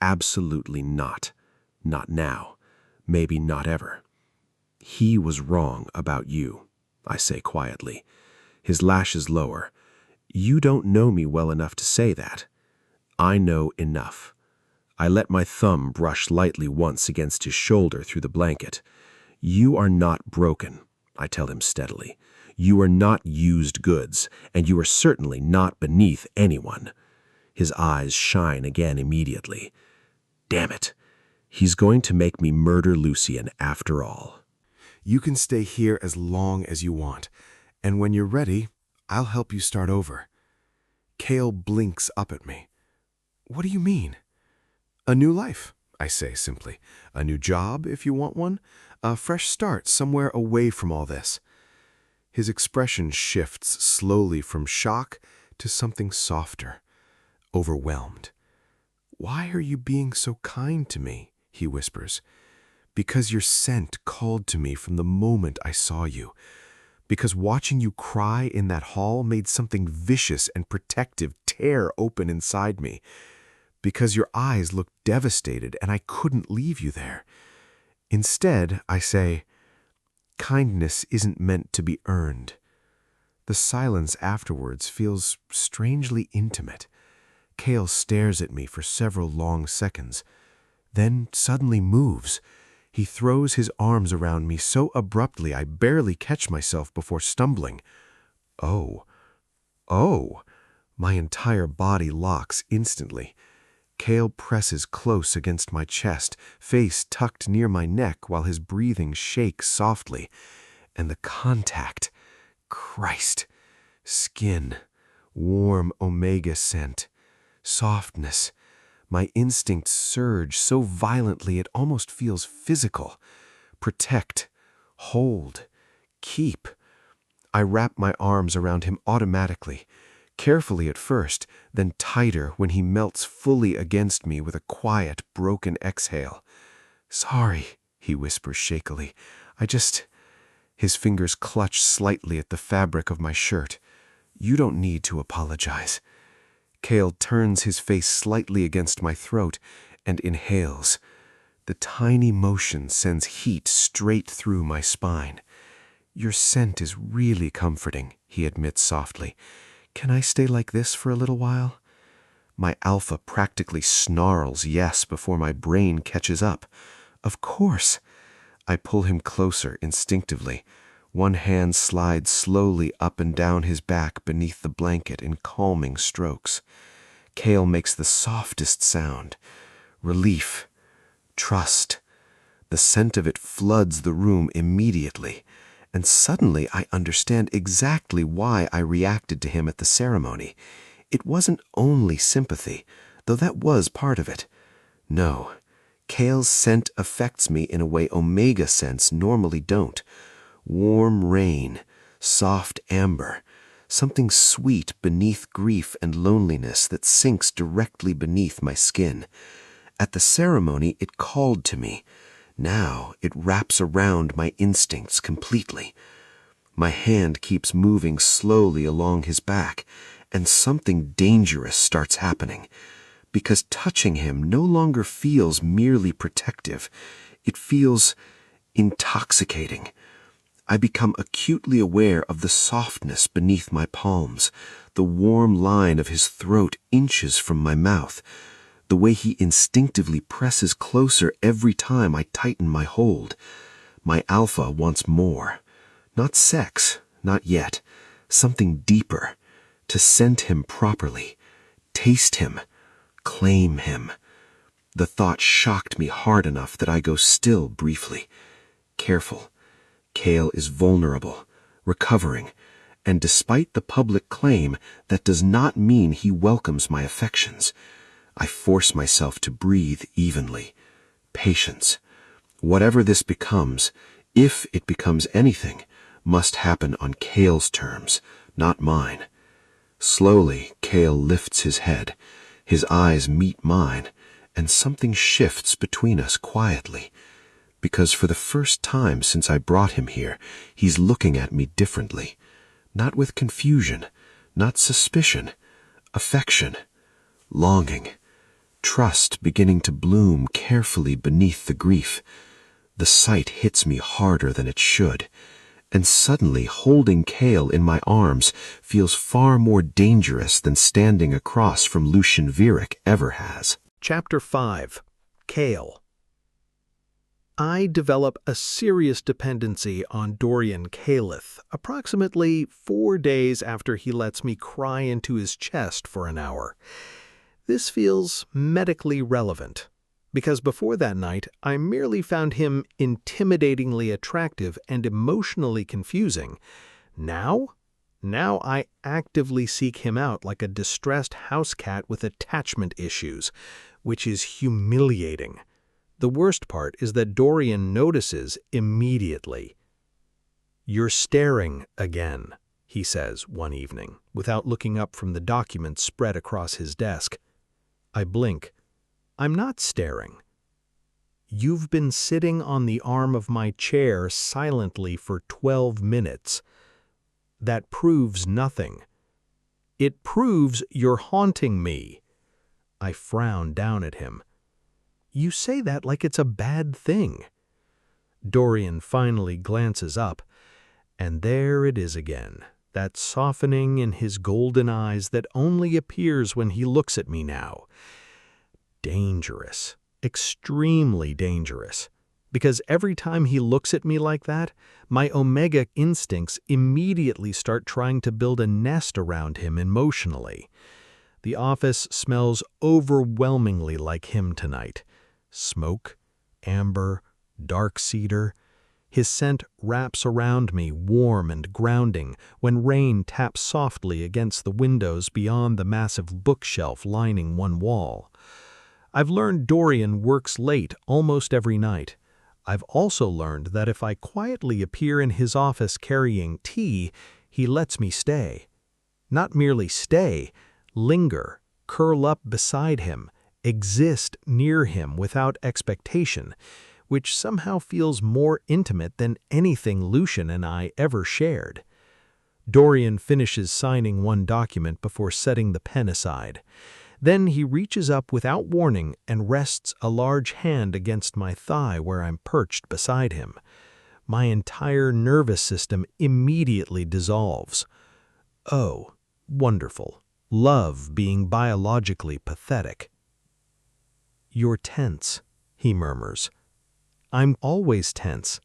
Absolutely not. Not now. Maybe not ever. He was wrong about you, I say quietly. His lashes lower. You don't know me well enough to say that. I know enough. I let my thumb brush lightly once against his shoulder through the blanket. You are not broken, I tell him steadily. You are not used goods, and you are certainly not beneath anyone. His eyes shine again immediately. Damn it. He's going to make me murder Lucian after all. You can stay here as long as you want, and when you're ready, I'll help you start over. Kael blinks up at me. What do you mean? A new life, I say simply. A new job, if you want one. A fresh start somewhere away from all this. His expression shifts slowly from shock to something softer, overwhelmed. Why are you being so kind to me? He whispers. Because your scent called to me from the moment I saw you. Because watching you cry in that hall made something vicious and protective tear open inside me. Because your eyes looked devastated and I couldn't leave you there. Instead, I say, kindness isn't meant to be earned. The silence afterwards feels strangely intimate. Kael stares at me for several long seconds, then suddenly moves. He throws his arms around me so abruptly I barely catch myself before stumbling. Oh. My entire body locks instantly. Kael presses close against my chest, face tucked near my neck while his breathing shakes softly. And the contact. Christ. Skin. Warm omega scent. Softness. My instincts surge so violently it almost feels physical. Protect. Hold. Keep. I wrap my arms around him automatically, carefully at first, then tighter when he melts fully against me with a quiet, broken exhale. "Sorry," he whispers shakily. His fingers clutch slightly at the fabric of my shirt. "You don't need to apologize." Kael turns his face slightly against my throat and inhales. The tiny motion sends heat straight through my spine. "Your scent is really comforting," he admits softly. "Can I stay like this for a little while?" My alpha practically snarls yes before my brain catches up. "Of course." I pull him closer instinctively. One hand slides slowly up and down his back beneath the blanket in calming strokes. Kael makes the softest sound. Relief. Trust. The scent of it floods the room immediately. And suddenly I understand exactly why I reacted to him at the ceremony. It wasn't only sympathy, though that was part of it. No, Kael's scent affects me in a way Omega scents normally don't. Warm rain, soft amber, something sweet beneath grief and loneliness that sinks directly beneath my skin. At the ceremony, it called to me. Now it wraps around my instincts completely. My hand keeps moving slowly along his back, and something dangerous starts happening. Because touching him no longer feels merely protective. It feels intoxicating. I become acutely aware of the softness beneath my palms, the warm line of his throat inches from my mouth, the way he instinctively presses closer every time I tighten my hold. My alpha wants more. Not sex, not yet. Something deeper. To scent him properly. Taste him. Claim him. The thought shocked me hard enough that I go still briefly. Careful. Kael is vulnerable, recovering, and despite the public claim, that does not mean he welcomes my affections. I force myself to breathe evenly. Patience. Whatever this becomes, if it becomes anything, must happen on Kael's terms, not mine. Slowly, Kael lifts his head. His eyes meet mine, and something shifts between us quietly. Because for the first time since I brought him here, he's looking at me differently. Not with confusion, not suspicion, affection, longing. Trust beginning to bloom carefully beneath the grief. The sight hits me harder than it should, and suddenly holding Kael in my arms feels far more dangerous than standing across from Lucian Vierick ever has. Chapter 5. Kael. I develop a serious dependency on Dorian Kaelith approximately 4 days after he lets me cry into his chest for an hour. This feels medically relevant, because before that night I merely found him intimidatingly attractive and emotionally confusing. Now I actively seek him out like a distressed house cat with attachment issues, which is humiliating. The worst part is that Dorian notices immediately. "You're staring again," he says one evening, without looking up from the documents spread across his desk. I blink. "I'm not staring." "You've been sitting on the arm of my chair silently for 12 minutes. That proves nothing." "It proves you're haunting me." I frown down at him. "You say that like it's a bad thing." Dorian finally glances up, and there it is again, that softening in his golden eyes that only appears when he looks at me now. Dangerous, extremely dangerous, because every time he looks at me like that, my Omega instincts immediately start trying to build a nest around him emotionally. The office smells overwhelmingly like him tonight. Smoke, amber, dark cedar. His scent wraps around me, warm and grounding, when rain taps softly against the windows beyond the massive bookshelf lining one wall. I've learned Dorian works late almost every night. I've also learned that if I quietly appear in his office carrying tea, he lets me stay. Not merely stay, linger, curl up beside him, exist near him without expectation, which somehow feels more intimate than anything Lucian and I ever shared. Dorian finishes signing one document before setting the pen aside. Then he reaches up without warning and rests a large hand against my thigh where I'm perched beside him. My entire nervous system immediately dissolves. Oh, wonderful. Love being biologically pathetic. "You're tense," he murmurs. "I'm always tense."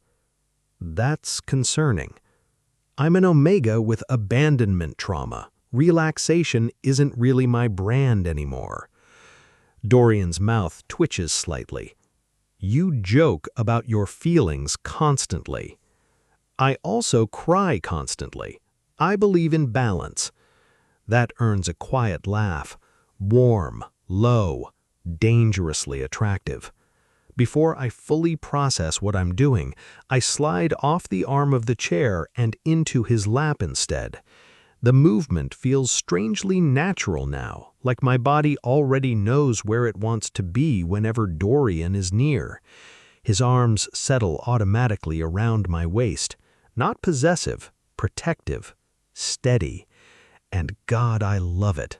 That's concerning. I'm an Omega with abandonment trauma. Relaxation isn't really my brand anymore. Dorian's mouth twitches slightly. "You joke about your feelings constantly." "I also cry constantly. I believe in balance." That earns a quiet laugh, warm, low, dangerously attractive. Before I fully process what I'm doing, I slide off the arm of the chair and into his lap instead. The movement feels strangely natural now, like my body already knows where it wants to be whenever Dorian is near. His arms settle automatically around my waist, not possessive, protective, steady. And God, I love it.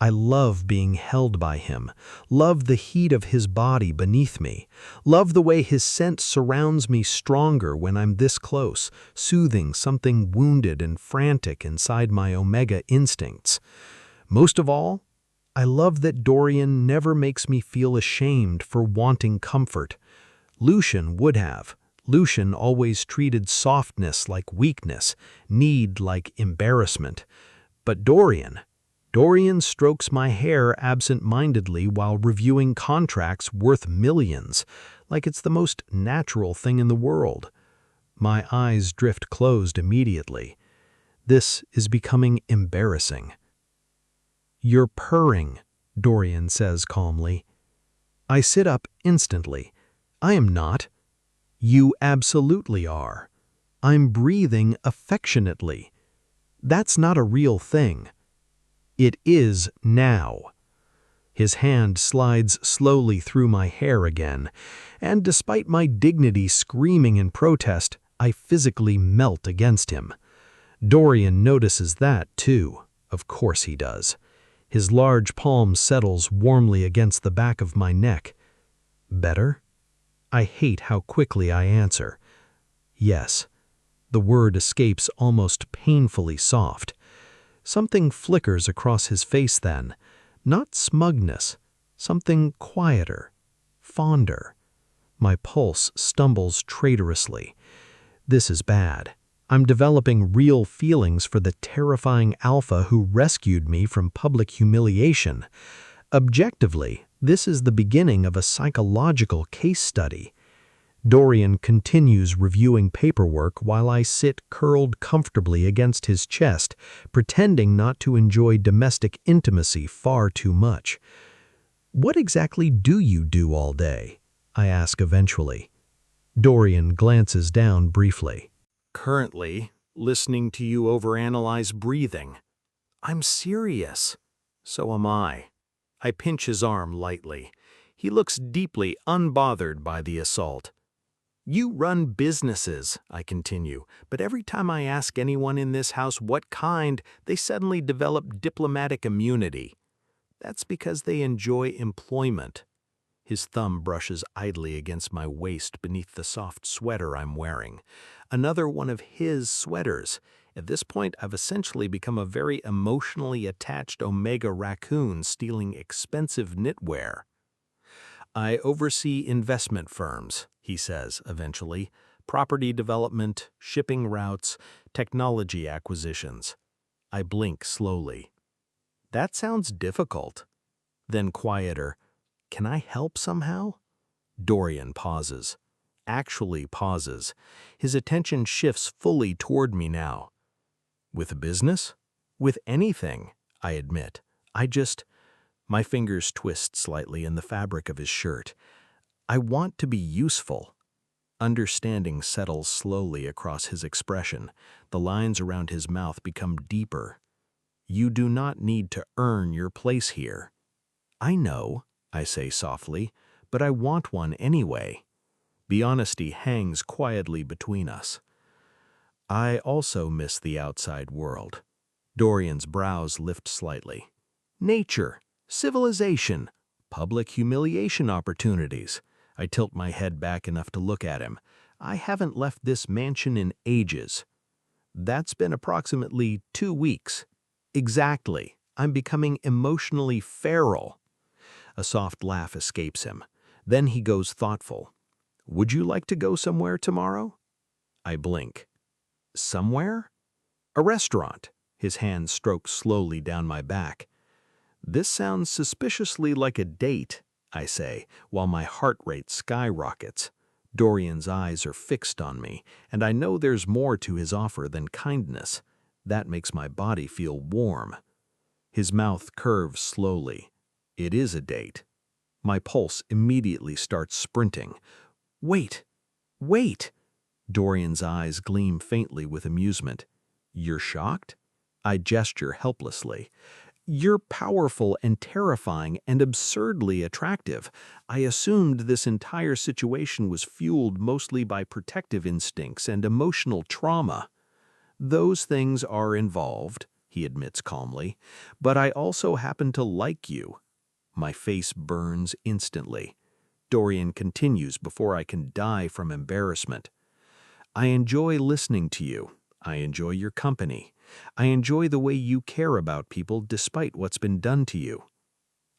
I love being held by him, love the heat of his body beneath me, love the way his scent surrounds me stronger when I'm this close, soothing something wounded and frantic inside my Omega instincts. Most of all, I love that Dorian never makes me feel ashamed for wanting comfort. Lucian would have. Lucian always treated softness like weakness, need like embarrassment. But Dorian strokes my hair absent-mindedly while reviewing contracts worth millions, like it's the most natural thing in the world. My eyes drift closed immediately. This is becoming embarrassing. "You're purring," Dorian says calmly. I sit up instantly. I am not. You absolutely are. I'm breathing affectionately. That's not a real thing. It is now. His hand slides slowly through my hair again, and despite my dignity screaming in protest, I physically melt against him. Dorian notices that, too. Of course he does. His large palm settles warmly against the back of my neck. "Better?" I hate how quickly I answer. "Yes." The word escapes almost painfully soft. Something flickers across his face then. Not smugness. Something quieter. Fonder. My pulse stumbles traitorously. This is bad. I'm developing real feelings for the terrifying alpha who rescued me from public humiliation. Objectively, this is the beginning of a psychological case study. Dorian continues reviewing paperwork while I sit curled comfortably against his chest, pretending not to enjoy domestic intimacy far too much. "What exactly do you do all day?" I ask eventually. Dorian glances down briefly. "Currently, listening to you overanalyze breathing." "I'm serious." "So am I." I pinch his arm lightly. He looks deeply unbothered by the assault. "You run businesses," I continue, "but every time I ask anyone in this house what kind, they suddenly develop diplomatic immunity. That's because they enjoy employment." His thumb brushes idly against my waist beneath the soft sweater I'm wearing. Another one of his sweaters. At this point, I've essentially become a very emotionally attached Omega raccoon stealing expensive knitwear. "I oversee investment firms," he says eventually, "property development, shipping routes, technology acquisitions." I blink slowly. "That sounds difficult." Then quieter, "Can I help somehow?" Dorian pauses. actually pauses. His attention shifts fully toward me now. With a business? With anything, I admit. My fingers twist slightly in the fabric of his shirt. I want to be useful. Understanding settles slowly across his expression. The lines around his mouth become deeper. You do not need to earn your place here. I know, I say softly, but I want one anyway. The honesty hangs quietly between us. I also miss the outside world. Dorian's brows lift slightly. Nature, civilization, public humiliation opportunities. I tilt my head back enough to look at him. I haven't left this mansion in ages. That's been approximately 2 weeks. Exactly. I'm becoming emotionally feral. A soft laugh escapes him. Then he goes thoughtful. Would you like to go somewhere tomorrow? I blink. Somewhere? A restaurant. His hand strokes slowly down my back. This sounds suspiciously like a date, I say, while my heart rate skyrockets. Dorian's eyes are fixed on me, and I know there's more to his offer than kindness. That makes my body feel warm. His mouth curves slowly. It is a date. My pulse immediately starts sprinting. Wait! Wait! Dorian's eyes gleam faintly with amusement. You're shocked? I gesture helplessly. You're powerful and terrifying and absurdly attractive. I assumed this entire situation was fueled mostly by protective instincts and emotional trauma. Those things are involved, he admits calmly, but I also happen to like you. My face burns instantly. Dorian continues before I can die from embarrassment. I enjoy listening to you. I enjoy your company. I enjoy the way you care about people despite what's been done to you.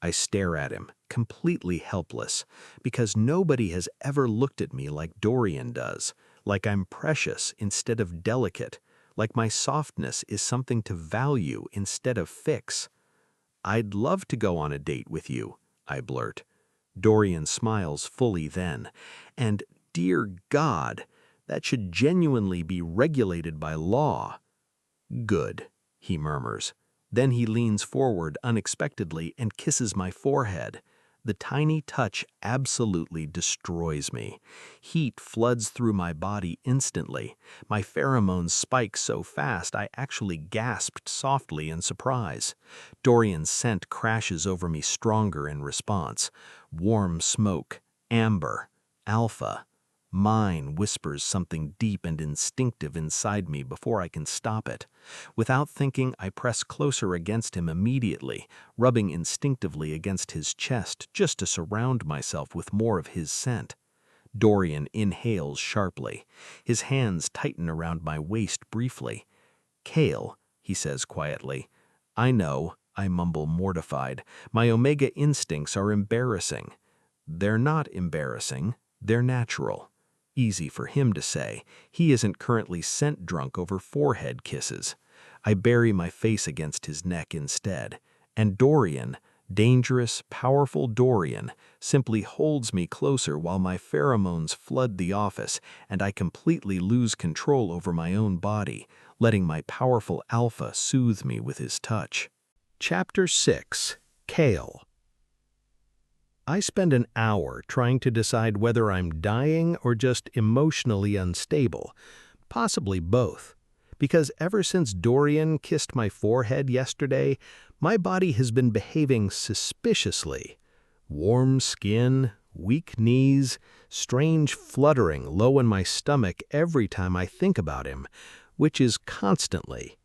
I stare at him, completely helpless, because nobody has ever looked at me like Dorian does, like I'm precious instead of delicate, like my softness is something to value instead of fix. I'd love to go on a date with you, I blurt. Dorian smiles fully then, and, dear God, that should genuinely be regulated by law. Good, he murmurs. Then he leans forward unexpectedly and kisses my forehead. The tiny touch absolutely destroys me. Heat floods through my body instantly. My pheromones spike so fast I actually gasped softly in surprise. Dorian's scent crashes over me stronger in response. Warm smoke, amber, alpha. Mine whispers something deep and instinctive inside me before I can stop it. Without thinking, I press closer against him immediately, rubbing instinctively against his chest just to surround myself with more of his scent. Dorian inhales sharply. His hands tighten around my waist briefly. Kael, he says quietly. I know, I mumble mortified. My Omega instincts are embarrassing. They're not embarrassing. They're natural. Easy for him to say. He isn't currently scent drunk over forehead kisses. I bury my face against his neck instead. And Dorian, dangerous, powerful Dorian, simply holds me closer while my pheromones flood the office and I completely lose control over my own body, letting my powerful alpha soothe me with his touch. Chapter 6. Kael. I spend an hour trying to decide whether I'm dying or just emotionally unstable, possibly both. Because ever since Dorian kissed my forehead yesterday, my body has been behaving suspiciously. Warm skin, weak knees, strange fluttering low in my stomach every time I think about him, which is constantly.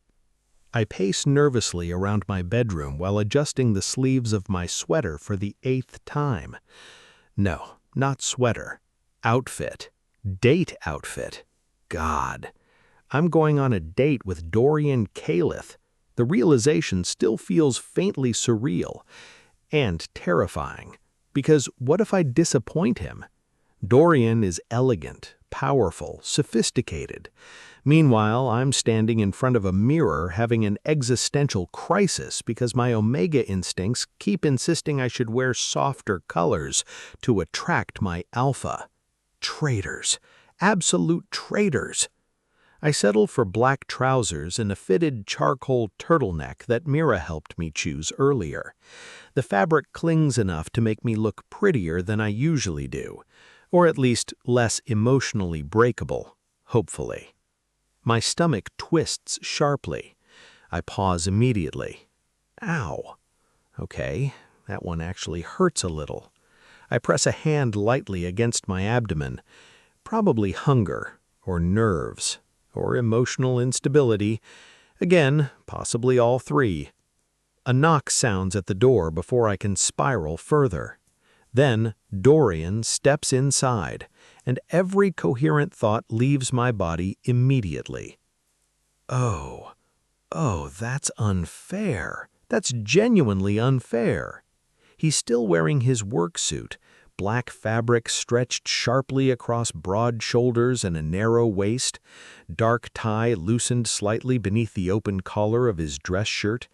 I pace nervously around my bedroom while adjusting the sleeves of my sweater for the 8th time. No, not sweater. Outfit. Date outfit. God. I'm going on a date with Dorian Kaelith. The realization still feels faintly surreal and terrifying. Because what if I disappoint him? Dorian is elegant, powerful, sophisticated. Meanwhile, I'm standing in front of a mirror having an existential crisis because my Omega instincts keep insisting I should wear softer colors to attract my alpha. Traitors. Absolute traitors. I settle for black trousers and a fitted charcoal turtleneck that Mira helped me choose earlier. The fabric clings enough to make me look prettier than I usually do, or at least less emotionally breakable, hopefully. My stomach twists sharply. I pause immediately. Ow. Okay, that one actually hurts a little. I press a hand lightly against my abdomen. Probably hunger, or nerves, or emotional instability. Again, possibly all three. A knock sounds at the door before I can spiral further. Then Dorian steps inside, and every coherent thought leaves my body immediately. Oh, that's unfair. That's genuinely unfair. He's still wearing his work suit, black fabric stretched sharply across broad shoulders and a narrow waist, dark tie loosened slightly beneath the open collar of his dress shirt.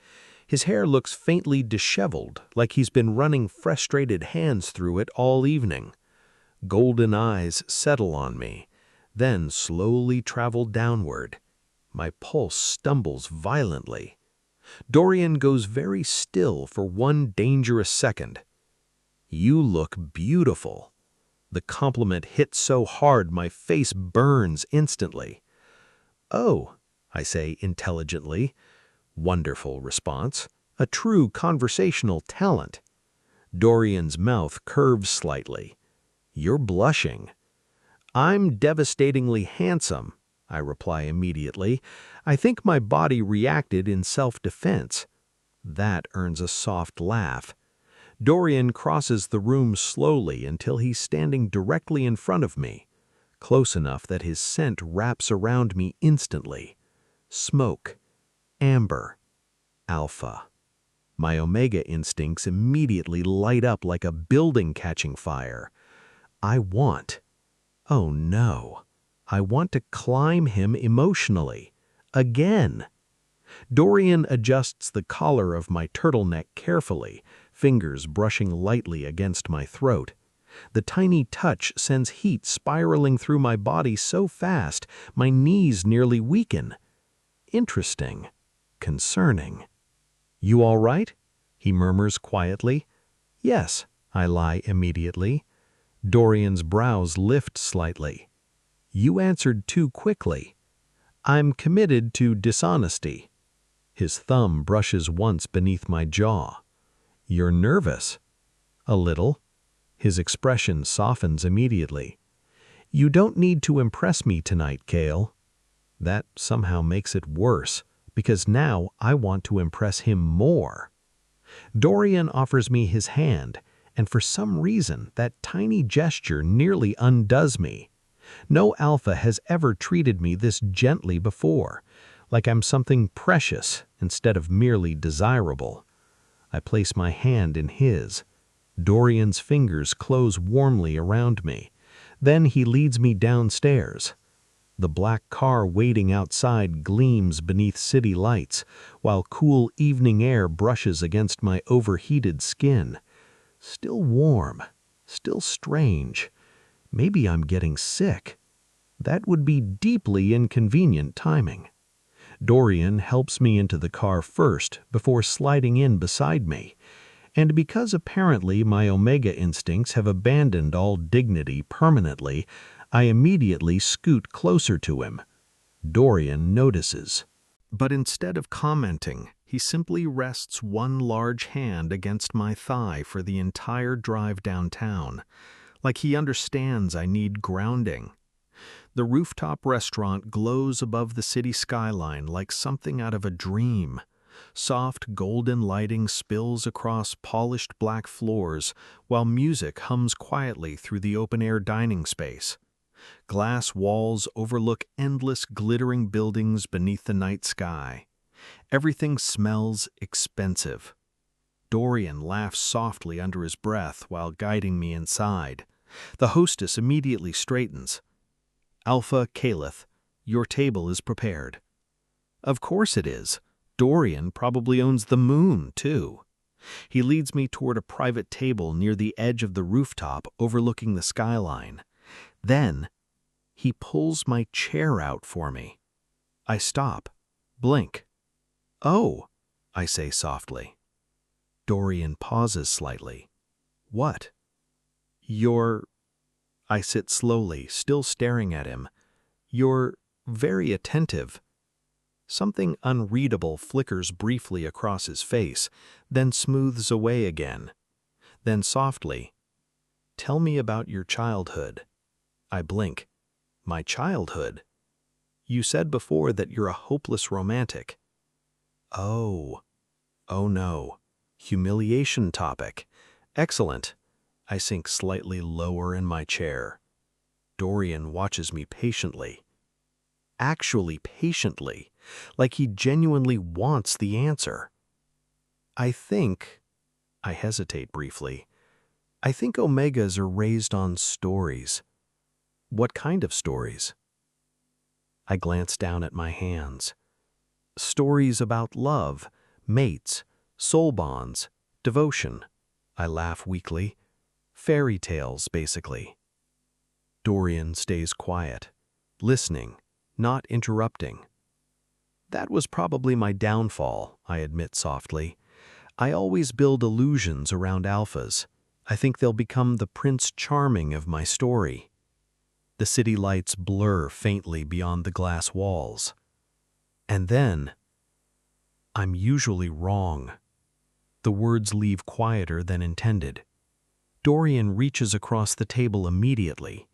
His hair looks faintly disheveled, like he's been running frustrated hands through it all evening. Golden eyes settle on me, then slowly travel downward. My pulse stumbles violently. Dorian goes very still for one dangerous second. You look beautiful. The compliment hits so hard my face burns instantly. Oh, I say intelligently. Wonderful response. A true conversational talent. Dorian's mouth curves slightly. You're blushing. I'm devastatingly handsome, I reply immediately. I think my body reacted in self-defense. That earns a soft laugh. Dorian crosses the room slowly until he's standing directly in front of me, close enough that his scent wraps around me instantly. Smoke. Amber. Alpha. My Omega instincts immediately light up like a building catching fire. Oh no, I want to climb him emotionally. Again. Dorian adjusts the collar of my turtleneck carefully, fingers brushing lightly against my throat. The tiny touch sends heat spiraling through my body so fast, my knees nearly weaken. Interesting. Concerning. You all right? He murmurs quietly. Yes, I lie immediately. Dorian's brows lift slightly. You answered too quickly. I'm committed to dishonesty. His thumb brushes once beneath my jaw. You're nervous. A little. His expression softens immediately. You don't need to impress me tonight, Kael. That somehow makes it worse, because now I want to impress him more. Dorian offers me his hand, and for some reason that tiny gesture nearly undoes me. No alpha has ever treated me this gently before, like I'm something precious instead of merely desirable. I place my hand in his. Dorian's fingers close warmly around me. Then he leads me downstairs. The black car waiting outside gleams beneath city lights, while cool evening air brushes against my overheated skin. Still warm, still strange. Maybe I'm getting sick. That would be deeply inconvenient timing. Dorian helps me into the car first before sliding in beside me, and because apparently my Omega instincts have abandoned all dignity permanently, I immediately scoot closer to him. Dorian notices. But instead of commenting, he simply rests one large hand against my thigh for the entire drive downtown, like he understands I need grounding. The rooftop restaurant glows above the city skyline like something out of a dream. Soft golden lighting spills across polished black floors, while music hums quietly through the open-air dining space. Glass walls overlook endless glittering buildings beneath the night sky. Everything smells expensive. Dorian laughs softly under his breath while guiding me inside. The hostess immediately straightens. Alpha Kaelith, your table is prepared. Of course it is. Dorian probably owns the moon, too. He leads me toward a private table near the edge of the rooftop overlooking the skyline. Then, he pulls my chair out for me. I stop, blink. "Oh," I say softly. Dorian pauses slightly. "What?" "You're—" I sit slowly, still staring at him. "You're very attentive." Something unreadable flickers briefly across his face, then smooths away again. Then softly, "Tell me about your childhood." I blink. "My childhood? You said before that you're a hopeless romantic." "Oh. Oh no. Humiliation topic. Excellent." I sink slightly lower in my chair. Dorian watches me patiently. Actually patiently, like he genuinely wants the answer. I hesitate briefly. I think Omegas are raised on stories." "What kind of stories?" I glance down at my hands. "Stories about love, mates, soul bonds, devotion." I laugh weakly. "Fairy tales, basically." Dorian stays quiet, listening, not interrupting. "That was probably my downfall," I admit softly. "I always build illusions around alphas. I think they'll become the Prince Charming of my story." The city lights blur faintly beyond the glass walls. And then, "I'm usually wrong." The words leave quieter than intended. Dorian reaches across the table immediately.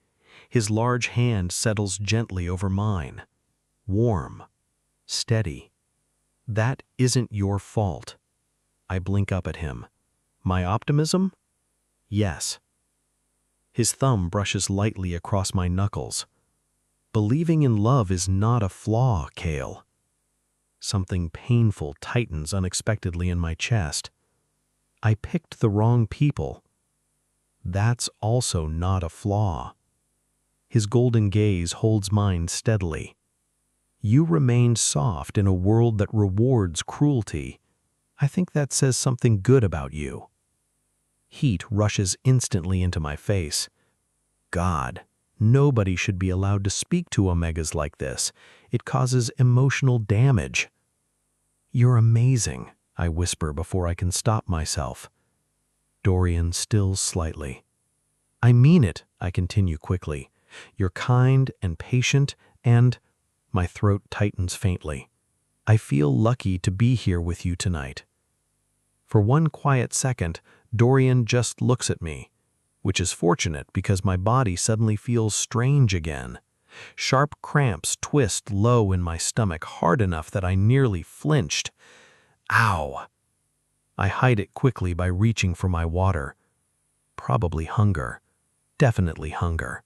His large hand settles gently over mine. Warm. Steady. "That isn't your fault." I blink up at him. "My optimism?" "Yes." His thumb brushes lightly across my knuckles. "Believing in love is not a flaw, Kael." Something painful tightens unexpectedly in my chest. "I picked the wrong people." "That's also not a flaw." His golden gaze holds mine steadily. "You remained soft in a world that rewards cruelty. I think that says something good about you." Heat rushes instantly into my face. God, nobody should be allowed to speak to Omegas like this. It causes emotional damage. "You're amazing," I whisper before I can stop myself. Dorian stills slightly. "I mean it," I continue quickly. "You're kind and patient and—" My throat tightens faintly. "I feel lucky to be here with you tonight." For one quiet second, Dorian just looks at me, which is fortunate because my body suddenly feels strange again. Sharp cramps twist low in my stomach hard enough that I nearly flinched. Ow! I hide it quickly by reaching for my water. Probably hunger. Definitely hunger.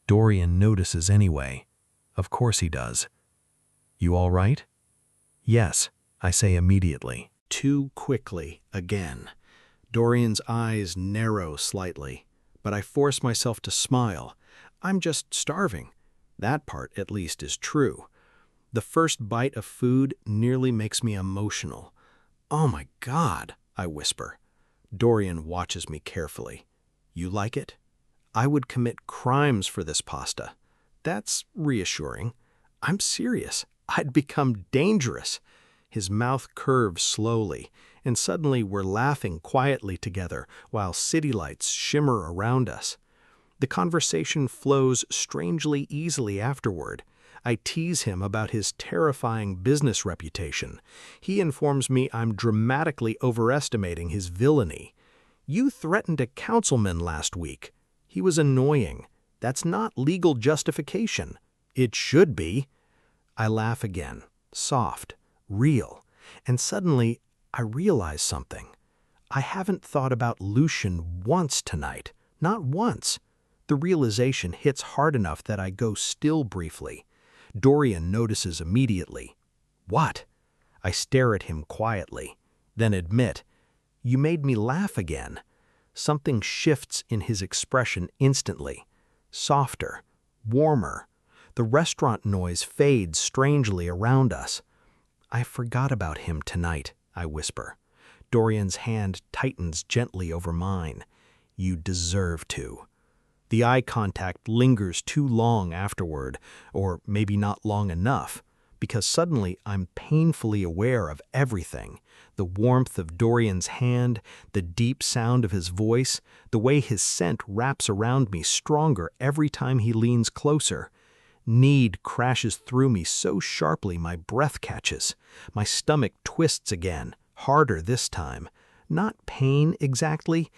Dorian notices anyway. Of course he does. "You all right?" "Yes," I say immediately. Too quickly, again. Dorian's eyes narrow slightly, but I force myself to smile. I'm just starving. That part, at least, is true. The first bite of food nearly makes me emotional. "Oh my God," I whisper. Dorian watches me carefully. "You like it?" "I would commit crimes for this pasta." That's reassuring. I'm serious. I'd become dangerous. His mouth curves slowly, and suddenly we're laughing quietly together while city lights shimmer around us. The conversation flows strangely easily afterward. I tease him about his terrifying business reputation. He informs me I'm dramatically overestimating his villainy. "You threatened a councilman last week. He was annoying. That's not legal justification." "It should be." I laugh again, soft, real, and suddenly I realize something. I haven't thought about Lucian once tonight, not once. The realization hits hard enough that I go still briefly. Dorian notices immediately. "What?" I stare at him quietly, then admit, "You made me laugh again." Something shifts in his expression instantly. Softer, warmer. The restaurant noise fades strangely around us. "I forgot about him tonight," I whisper. Dorian's hand tightens gently over mine. "You deserve to." The eye contact lingers too long afterward, or maybe not long enough, because suddenly I'm painfully aware of everything. The warmth of Dorian's hand, the deep sound of his voice, the way his scent wraps around me stronger every time he leans closer. Need crashes through me so sharply my breath catches. My stomach twists again, harder this time. Not pain exactly,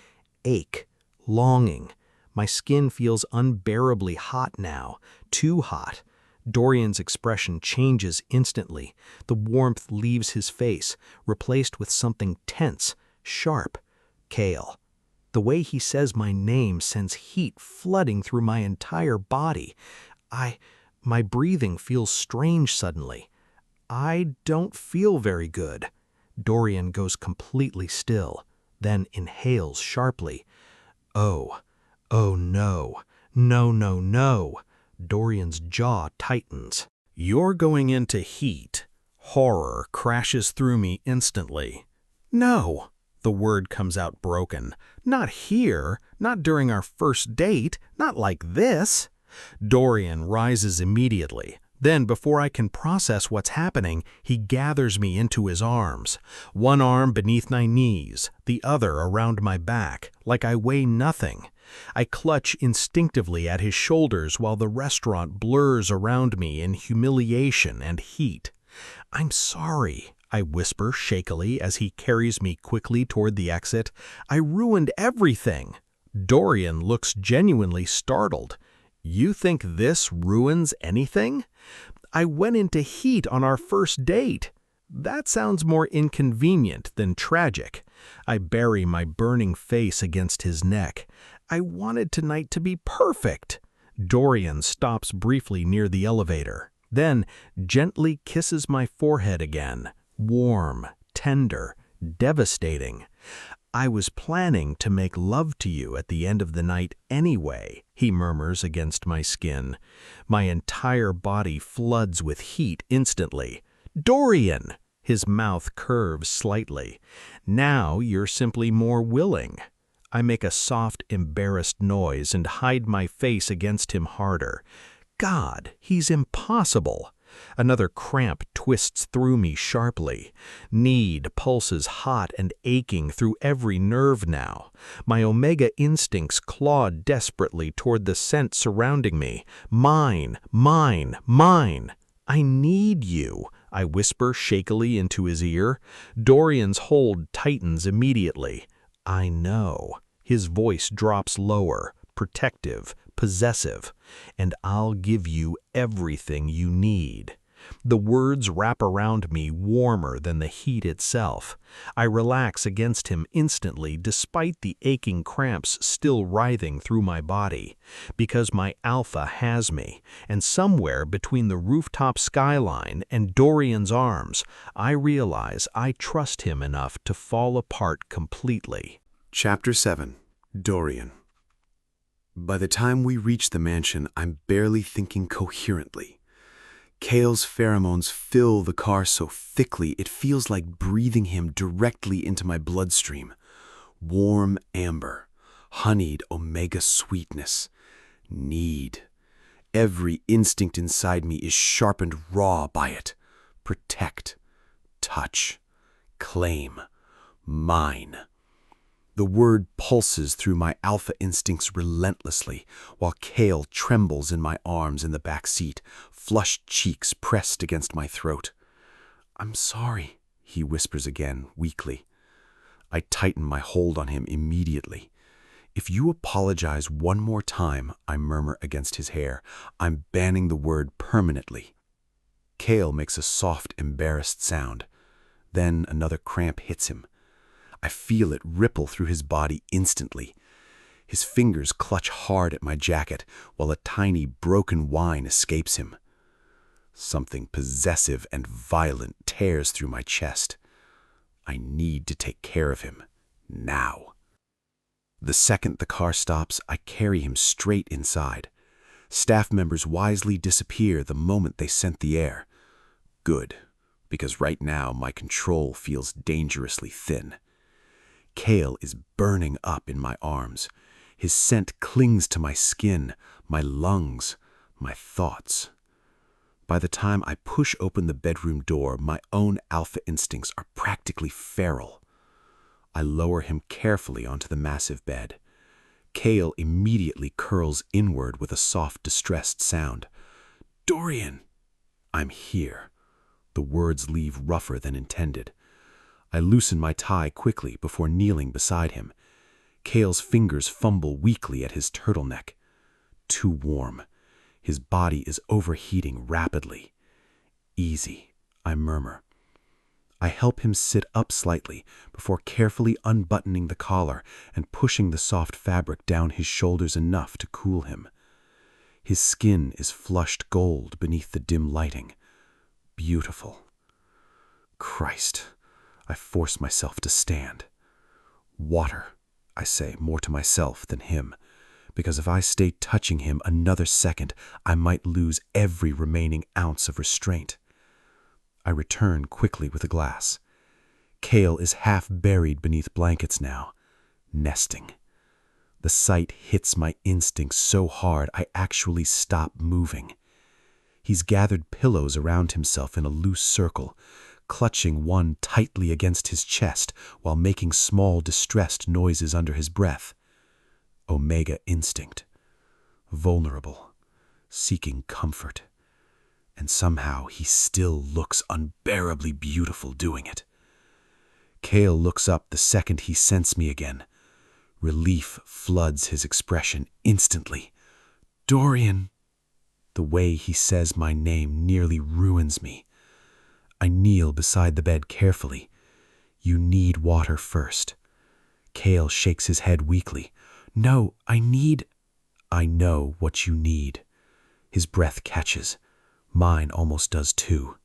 ache, longing. My skin feels unbearably hot now, too hot. Dorian's expression changes instantly. The warmth leaves his face, replaced with something tense, sharp. Kael. The way he says my name sends heat flooding through my entire body. My breathing feels strange suddenly. I don't feel very good. Dorian goes completely still, then inhales sharply. Oh no, no. Dorian's jaw tightens. You're going into heat. Horror crashes through me instantly. No, the word comes out broken. Not here, not during our first date, not like this. Dorian rises immediately. Then, before I can process what's happening, he gathers me into his arms. One arm beneath my knees, the other around my back, like I weigh nothing. I clutch instinctively at his shoulders while the restaurant blurs around me in humiliation and heat. I'm sorry, I whisper shakily as he carries me quickly toward the exit. I ruined everything. Dorian looks genuinely startled. You think this ruins anything? I went into heat on our first date. That sounds more inconvenient than tragic. I bury my burning face against his neck. I wanted tonight to be perfect. Dorian stops briefly near the elevator, then gently kisses my forehead again. Warm, tender, devastating. I was planning to make love to you at the end of the night anyway, he murmurs against my skin. My entire body floods with heat instantly. Dorian! His mouth curves slightly. Now you're simply more willing. I make a soft, embarrassed noise and hide my face against him harder. God, he's impossible. Another cramp twists through me sharply. Need pulses hot and aching through every nerve now. My Omega instincts claw desperately toward the scent surrounding me. Mine, mine, mine. I need you, I whisper shakily into his ear. Dorian's hold tightens immediately. I know. His voice drops lower, protective, possessive, and I'll give you everything you need. The words wrap around me warmer than the heat itself. I relax against him instantly despite the aching cramps still writhing through my body, because my alpha has me, and somewhere between the rooftop skyline and Dorian's arms, I realize I trust him enough to fall apart completely. Chapter 7. Dorian. By the time we reach the mansion, I'm barely thinking coherently. Kael's pheromones fill the car so thickly it feels like breathing him directly into my bloodstream. Warm amber, honeyed omega sweetness. Need. Every instinct inside me is sharpened raw by it. Protect. Touch. Claim. Mine. The word pulses through my alpha instincts relentlessly, while Kael trembles in my arms in the back seat, flushed cheeks pressed against my throat. I'm sorry, he whispers again, weakly. I tighten my hold on him immediately. If you apologize one more time, I murmur against his hair, I'm banning the word permanently. Kael makes a soft, embarrassed sound. Then another cramp hits him. I feel it ripple through his body instantly. His fingers clutch hard at my jacket, while a tiny broken whine escapes him. Something possessive and violent tears through my chest. I need to take care of him, now. The second the car stops, I carry him straight inside. Staff members wisely disappear the moment they scent the air. Good, because right now my control feels dangerously thin. Kael is burning up in my arms. His scent clings to my skin, my lungs, my thoughts. By the time I push open the bedroom door, my own alpha instincts are practically feral. I lower him carefully onto the massive bed. Kael immediately curls inward with a soft, distressed sound. "Dorian!" I'm here. The words leave rougher than intended. I loosen my tie quickly before kneeling beside him. Kael's fingers fumble weakly at his turtleneck. Too warm. His body is overheating rapidly. "Easy," I murmur. I help him sit up slightly before carefully unbuttoning the collar and pushing the soft fabric down his shoulders enough to cool him. His skin is flushed gold beneath the dim lighting. Beautiful. Christ, I force myself to stand. "Water," I say, more to myself than him, because if I stay touching him another second, I might lose every remaining ounce of restraint. I return quickly with a glass. Kael is half buried beneath blankets now, nesting. The sight hits my instincts so hard I actually stop moving. He's gathered pillows around himself in a loose circle, clutching one tightly against his chest while making small, distressed noises under his breath. Omega instinct. Vulnerable, seeking comfort. And somehow he still looks unbearably beautiful doing it. Kael looks up the second he scents me again. Relief floods his expression instantly. "Dorian!" The way he says my name nearly ruins me. I kneel beside the bed carefully. "You need water first." Kael shakes his head weakly. "No, I know what you need." His breath catches. Mine almost does too.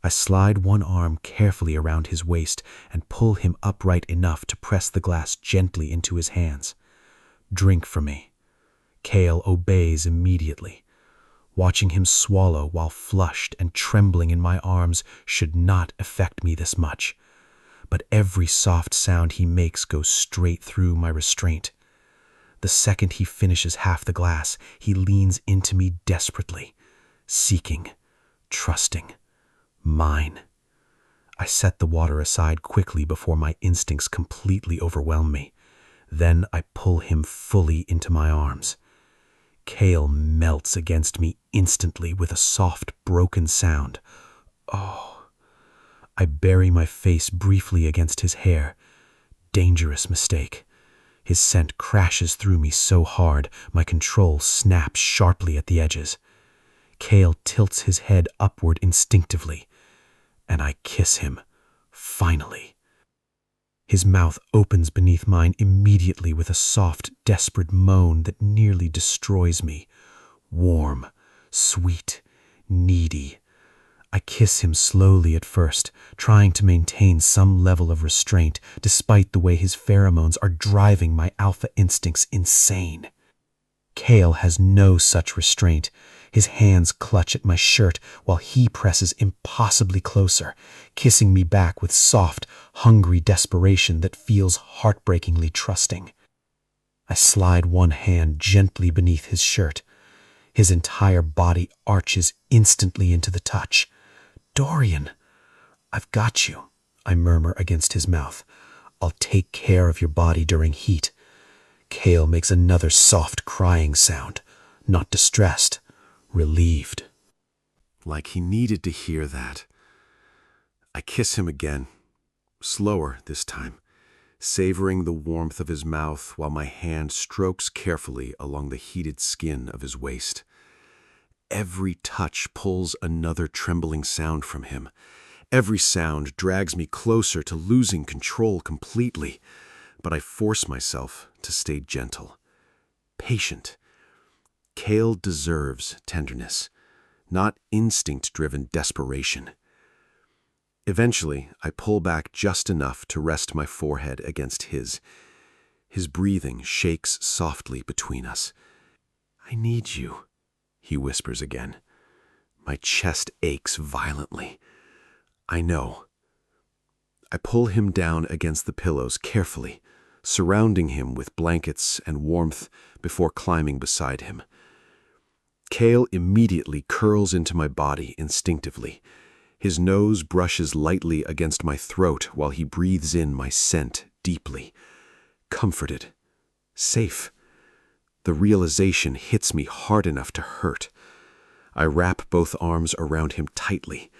I slide one arm carefully around his waist and pull him upright enough to press the glass gently into his hands. "Drink for me." Kael obeys immediately. Watching him swallow while flushed and trembling in my arms should not affect me this much. But every soft sound he makes goes straight through my restraint. The second he finishes half the glass, he leans into me desperately. Seeking, trusting, mine. I set the water aside quickly before my instincts completely overwhelm me. Then I pull him fully into my arms. Kael melts against me instantly with a soft, broken sound. Oh. I bury my face briefly against his hair. Dangerous mistake. His scent crashes through me so hard, my control snaps sharply at the edges. Kael tilts his head upward instinctively, and I kiss him, finally. His mouth opens beneath mine immediately with a soft, desperate moan that nearly destroys me. Warm, sweet, needy. I kiss him slowly at first, trying to maintain some level of restraint, despite the way his pheromones are driving my alpha instincts insane. Kael has no such restraint. His hands clutch at my shirt while he presses impossibly closer, kissing me back with soft, hungry desperation that feels heartbreakingly trusting. I slide one hand gently beneath his shirt. His entire body arches instantly into the touch. "Dorian, I've got you," I murmur against his mouth. "I'll take care of your body during heat." Kael makes another soft crying sound, not distressed, relieved. Like he needed to hear that. I kiss him again, slower this time, savoring the warmth of his mouth while my hand strokes carefully along the heated skin of his waist. Every touch pulls another trembling sound from him. Every sound drags me closer to losing control completely, but I force myself to stay gentle, patient. Kael deserves tenderness, not instinct-driven desperation. Eventually, I pull back just enough to rest my forehead against his. His breathing shakes softly between us. "I need you," he whispers again. My chest aches violently. I know. I pull him down against the pillows carefully, surrounding him with blankets and warmth before climbing beside him. Kael immediately curls into my body instinctively. His nose brushes lightly against my throat while he breathes in my scent deeply. Comforted. Safe. The realization hits me hard enough to hurt. I wrap both arms around him tightly,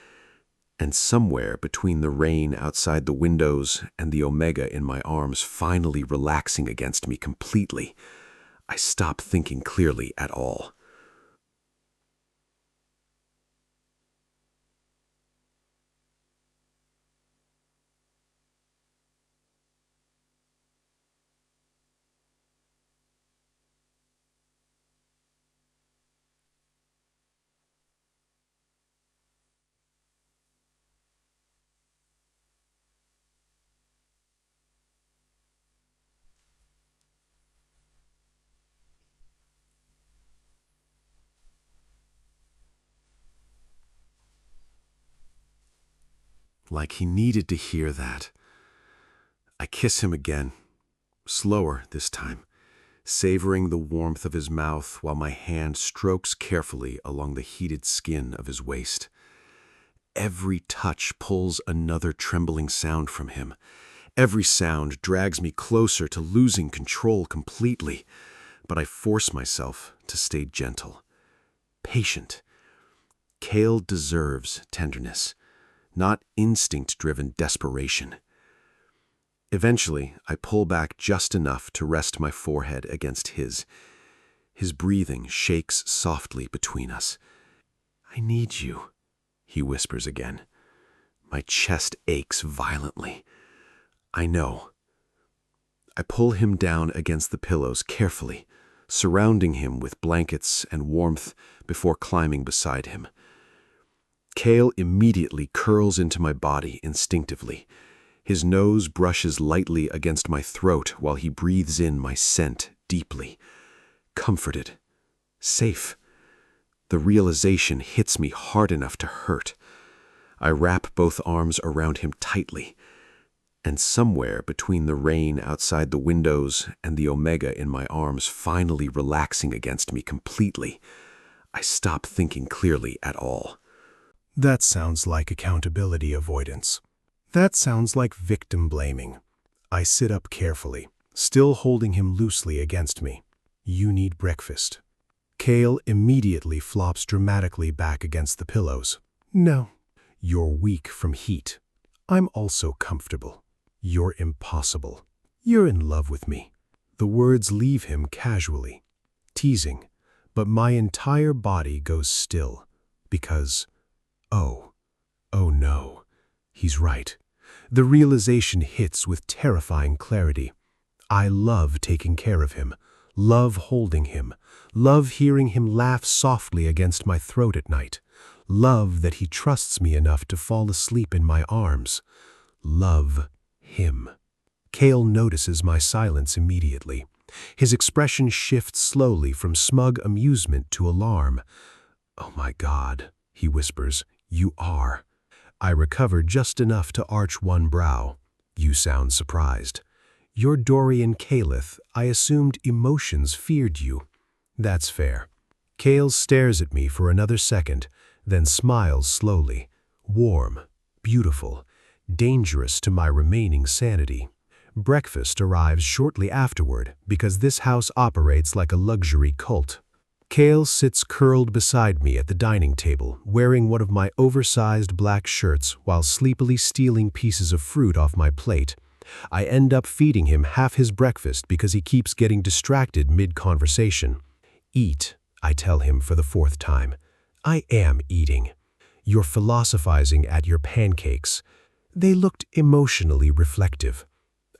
and somewhere between the rain outside the windows and the Omega in my arms finally relaxing against me completely, I stop thinking clearly at all. Like he needed to hear that. I kiss him again, slower this time, savoring the warmth of his mouth while my hand strokes carefully along the heated skin of his waist. Every touch pulls another trembling sound from him. Every sound drags me closer to losing control completely, but I force myself to stay gentle, patient. Kael deserves tenderness, not instinct-driven desperation. Eventually, I pull back just enough to rest my forehead against his. His breathing shakes softly between us. "I need you," he whispers again. My chest aches violently. I know. I pull him down against the pillows carefully, surrounding him with blankets and warmth before climbing beside him. Kael immediately curls into my body instinctively. His nose brushes lightly against my throat while he breathes in my scent deeply. Comforted. Safe. The realization hits me hard enough to hurt. I wrap both arms around him tightly, and somewhere between the rain outside the windows and the Omega in my arms finally relaxing against me completely, I stop thinking clearly at all. That sounds like accountability avoidance. That sounds like victim blaming. I sit up carefully, still holding him loosely against me. "You need breakfast." Kael immediately flops dramatically back against the pillows. "No. You're weak from heat. I'm also comfortable. You're impossible. You're in love with me." The words leave him casually, teasing, but my entire body goes still, because, oh no, he's right. The realization hits with terrifying clarity. I love taking care of him, love holding him, love hearing him laugh softly against my throat at night, love that he trusts me enough to fall asleep in my arms, love him. Kael notices my silence immediately. His expression shifts slowly from smug amusement to alarm. "Oh my God," he whispers, "you are." I recover just enough to arch one brow. "You sound surprised." "You're Dorian Kaelith. I assumed emotions feared you." "That's fair." Kael stares at me for another second, then smiles slowly. Warm, beautiful, dangerous to my remaining sanity. Breakfast arrives shortly afterward because this house operates like a luxury cult. Kael sits curled beside me at the dining table, wearing one of my oversized black shirts while sleepily stealing pieces of fruit off my plate. I end up feeding him half his breakfast because he keeps getting distracted mid-conversation. "Eat," I tell him for the fourth time. "I am eating." "You're philosophizing at your pancakes." They looked emotionally reflective.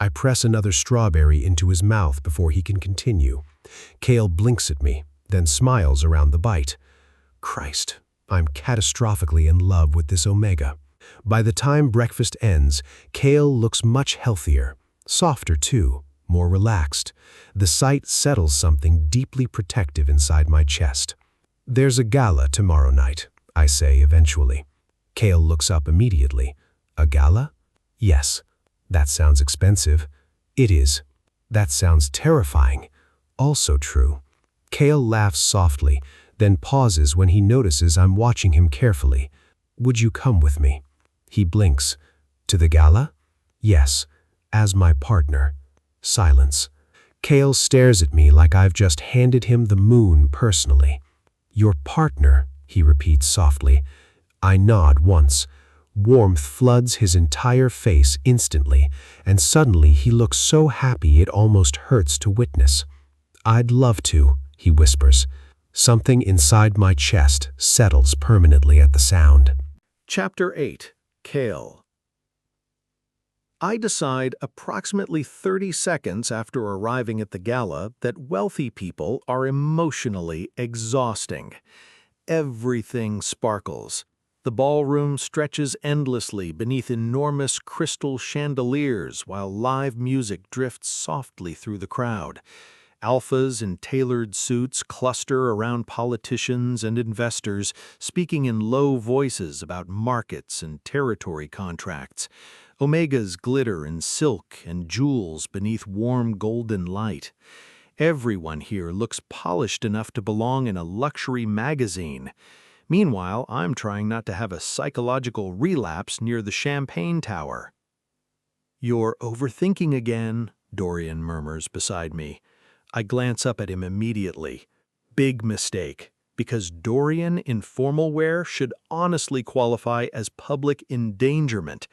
I press another strawberry into his mouth before he can continue. Kael blinks at me, then smiles around the bite. Christ, I'm catastrophically in love with this Omega. By the time breakfast ends, Kael looks much healthier, softer too, more relaxed. The sight settles something deeply protective inside my chest. "There's a gala tomorrow night," I say eventually. Kael looks up immediately. "A gala?" "Yes." "That sounds expensive." "It is." That sounds terrifying. Also true. Kael laughs softly, then pauses when he notices I'm watching him carefully. Would you come with me? He blinks. To the gala? Yes, as my partner. Silence. Kael stares at me like I've just handed him the moon personally. Your partner, he repeats softly. I nod once. Warmth floods his entire face instantly, and suddenly he looks so happy it almost hurts to witness. I'd love to, he whispers. Something inside my chest settles permanently at the sound. Chapter 8. Kael. I decide approximately 30 seconds after arriving at the gala that wealthy people are emotionally exhausting. Everything sparkles. The ballroom stretches endlessly beneath enormous crystal chandeliers while live music drifts softly through the crowd. Alphas in tailored suits cluster around politicians and investors, speaking in low voices about markets and territory contracts. Omegas glitter in silk and jewels beneath warm golden light. Everyone here looks polished enough to belong in a luxury magazine. Meanwhile, I'm trying not to have a psychological relapse near the champagne tower. "You're overthinking again," Dorian murmurs beside me. I glance up at him immediately. Big mistake, because Dorian in formal wear should honestly qualify as public endangerment.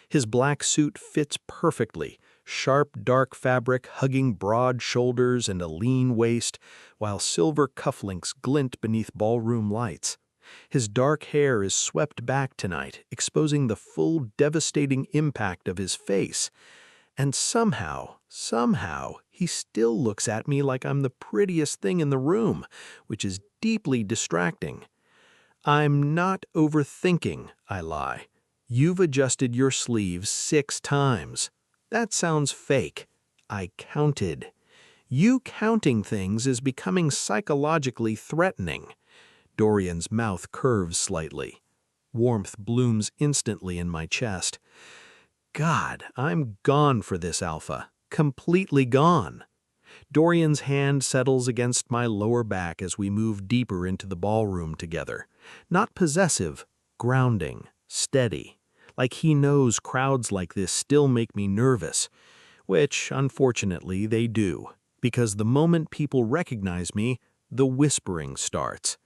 His black suit fits perfectly, sharp dark fabric hugging broad shoulders and a lean waist, while silver cufflinks glint beneath ballroom lights. His dark hair is swept back tonight, exposing the full devastating impact of his face. And somehow, he still looks at me like I'm the prettiest thing in the room, which is deeply distracting. "I'm not overthinking," I lie. "You've adjusted your sleeves 6 times. That sounds fake. I counted. You counting things is becoming psychologically threatening." Dorian's mouth curves slightly. Warmth blooms instantly in my chest. God, I'm gone for this alpha. Completely gone. Dorian's hand settles against my lower back as we move deeper into the ballroom together. Not possessive, grounding, steady. Like he knows crowds like this still make me nervous. Which, unfortunately, they do. Because the moment people recognize me, the whispering starts.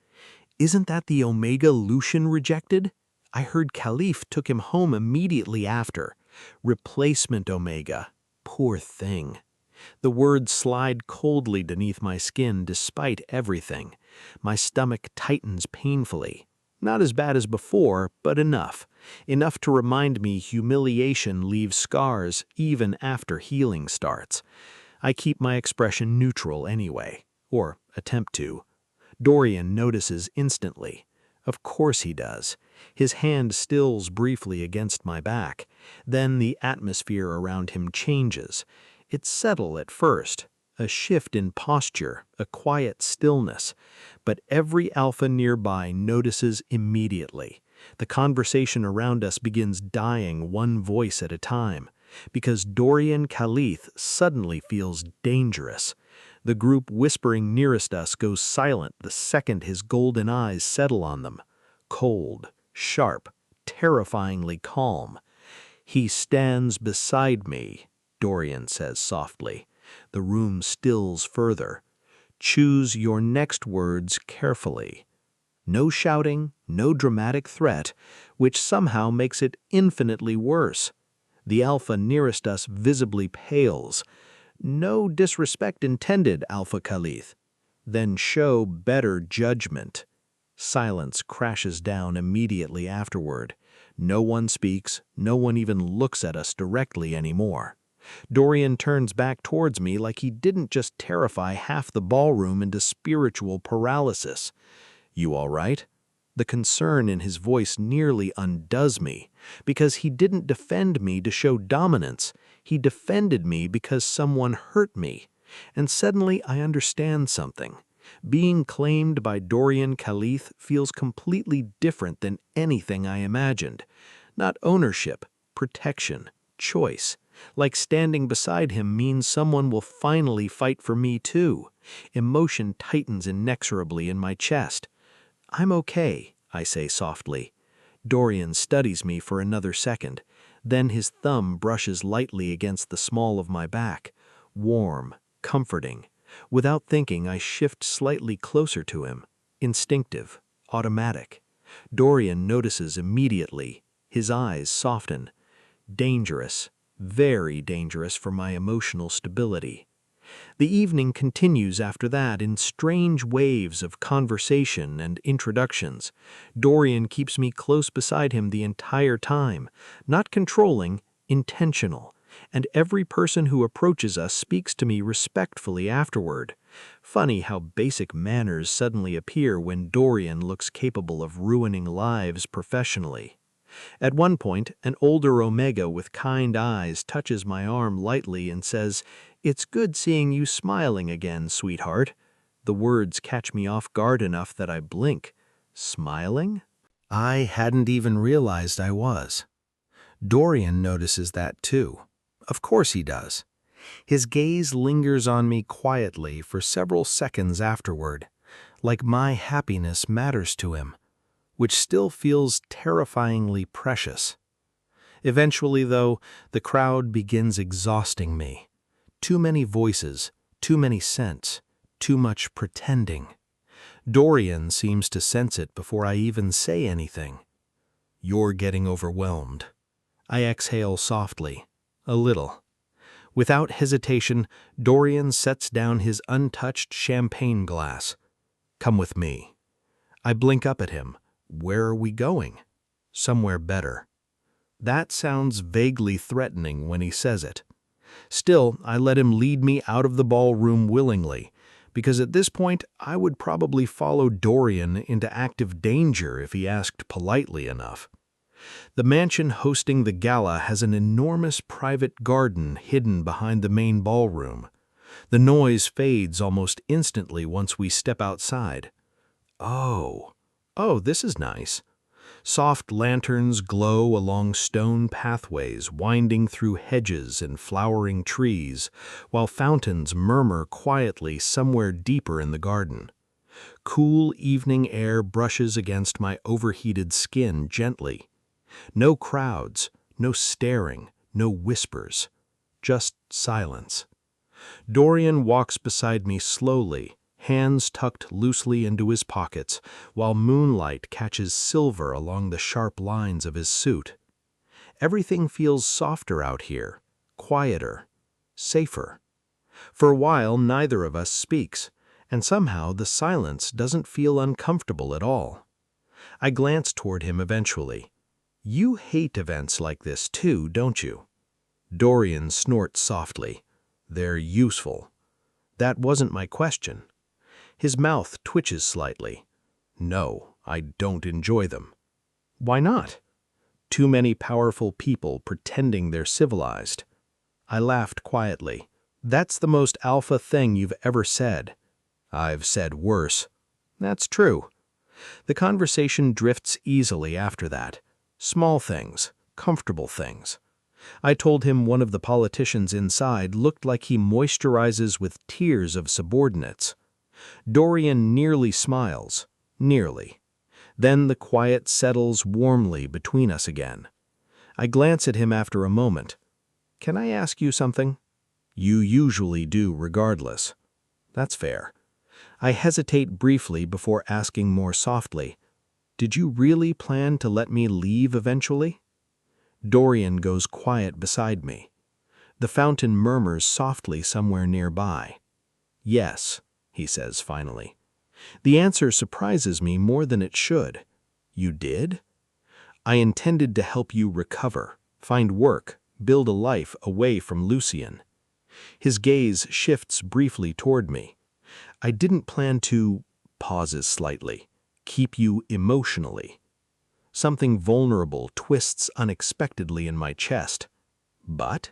"Isn't that the Omega Lucian rejected? I heard Kaelith took him home immediately after. Replacement Omega. Poor thing." The words slide coldly beneath my skin despite everything. My stomach tightens painfully. Not as bad as before, but enough. Enough to remind me humiliation leaves scars even after healing starts. I keep my expression neutral anyway, or attempt to. Dorian notices instantly. Of course he does. His hand stills briefly against my back. Then the atmosphere around him changes. It's subtle at first, a shift in posture, a quiet stillness. But every alpha nearby notices immediately. The conversation around us begins dying one voice at a time, because Dorian Kaelith suddenly feels dangerous. The group whispering nearest us goes silent the second his golden eyes settle on them. Cold, sharp, terrifyingly calm. "He stands beside me," Dorian says softly. The room stills further. "Choose your next words carefully." No shouting, no dramatic threat, which somehow makes it infinitely worse. The alpha nearest us visibly pales. "No disrespect intended, Alpha Kaelith." "Then show better judgment." Silence crashes down immediately afterward. No one speaks, no one even looks at us directly anymore. Dorian turns back towards me like he didn't just terrify half the ballroom into spiritual paralysis. "You all right?" The concern in his voice nearly undoes me, because he didn't defend me to show dominance. He defended me because someone hurt me. And suddenly I understand something. Being claimed by Dorian Kaelith feels completely different than anything I imagined. Not ownership, protection, choice, Like standing beside him means someone will finally fight for me too. Emotion tightens inexorably in my chest. "I'm okay," I say softly. Dorian studies me for another second. Then his thumb brushes lightly against the small of my back. Warm, comforting. Without thinking, I shift slightly closer to him. Instinctive, automatic. Dorian notices immediately. His eyes soften. Dangerous, very dangerous for my emotional stability. The evening continues after that in strange waves of conversation and introductions. Dorian keeps me close beside him the entire time, not controlling, intentional, and every person who approaches us speaks to me respectfully afterward. Funny how basic manners suddenly appear when Dorian looks capable of ruining lives professionally. At one point, an older Omega with kind eyes touches my arm lightly and says, "It's good seeing you smiling again, sweetheart." The words catch me off guard enough that I blink. Smiling? I hadn't even realized I was. Dorian notices that too. Of course he does. His gaze lingers on me quietly for several seconds afterward, like my happiness matters to him, which still feels terrifyingly precious. Eventually, though, the crowd begins exhausting me. Too many voices, too many scents, too much pretending. Dorian seems to sense it before I even say anything. "You're getting overwhelmed." I exhale softly, a little. Without hesitation, Dorian sets down his untouched champagne glass. "Come with me." I blink up at him. Where are we going? Somewhere better. That sounds vaguely threatening when he says it. Still, I let him lead me out of the ballroom willingly, because at this point I would probably follow Dorian into active danger if he asked politely enough. The mansion hosting the gala has an enormous private garden hidden behind the main ballroom. The noise fades almost instantly once we step outside. Oh, this is nice. Soft lanterns glow along stone pathways winding through hedges and flowering trees, while fountains murmur quietly somewhere deeper in the garden. Cool evening air brushes against my overheated skin gently. No crowds, no staring, no whispers, just silence. Dorian walks beside me slowly, hands tucked loosely into his pockets, while moonlight catches silver along the sharp lines of his suit. Everything feels softer out here, quieter, safer. For a while, neither of us speaks, and somehow the silence doesn't feel uncomfortable at all. I glance toward him eventually. "You hate events like this too, don't you?" Dorian snorts softly. "They're useful." That wasn't my question. His mouth twitches slightly. "No, I don't enjoy them." "Why not?" "Too many powerful people pretending they're civilized." I laughed quietly. "That's the most alpha thing you've ever said." "I've said worse." "That's true." The conversation drifts easily after that. Small things, comfortable things. I told him one of the politicians inside looked like he moisturizes with tears of subordinates. Dorian nearly smiles, nearly. Then the quiet settles warmly between us again. I glance at him after a moment. "Can I ask you something?" "You usually do regardless." "That's fair." I hesitate briefly before asking more softly. "Did you really plan to let me leave eventually?" Dorian goes quiet beside me. The fountain murmurs softly somewhere nearby. "Yes," he says finally. The answer surprises me more than it should. "You did?" "I intended to help you recover, find work, build a life away from Lucien." His gaze shifts briefly toward me. "I didn't plan to," pauses slightly, "keep you emotionally." Something vulnerable twists unexpectedly in my chest. "But?"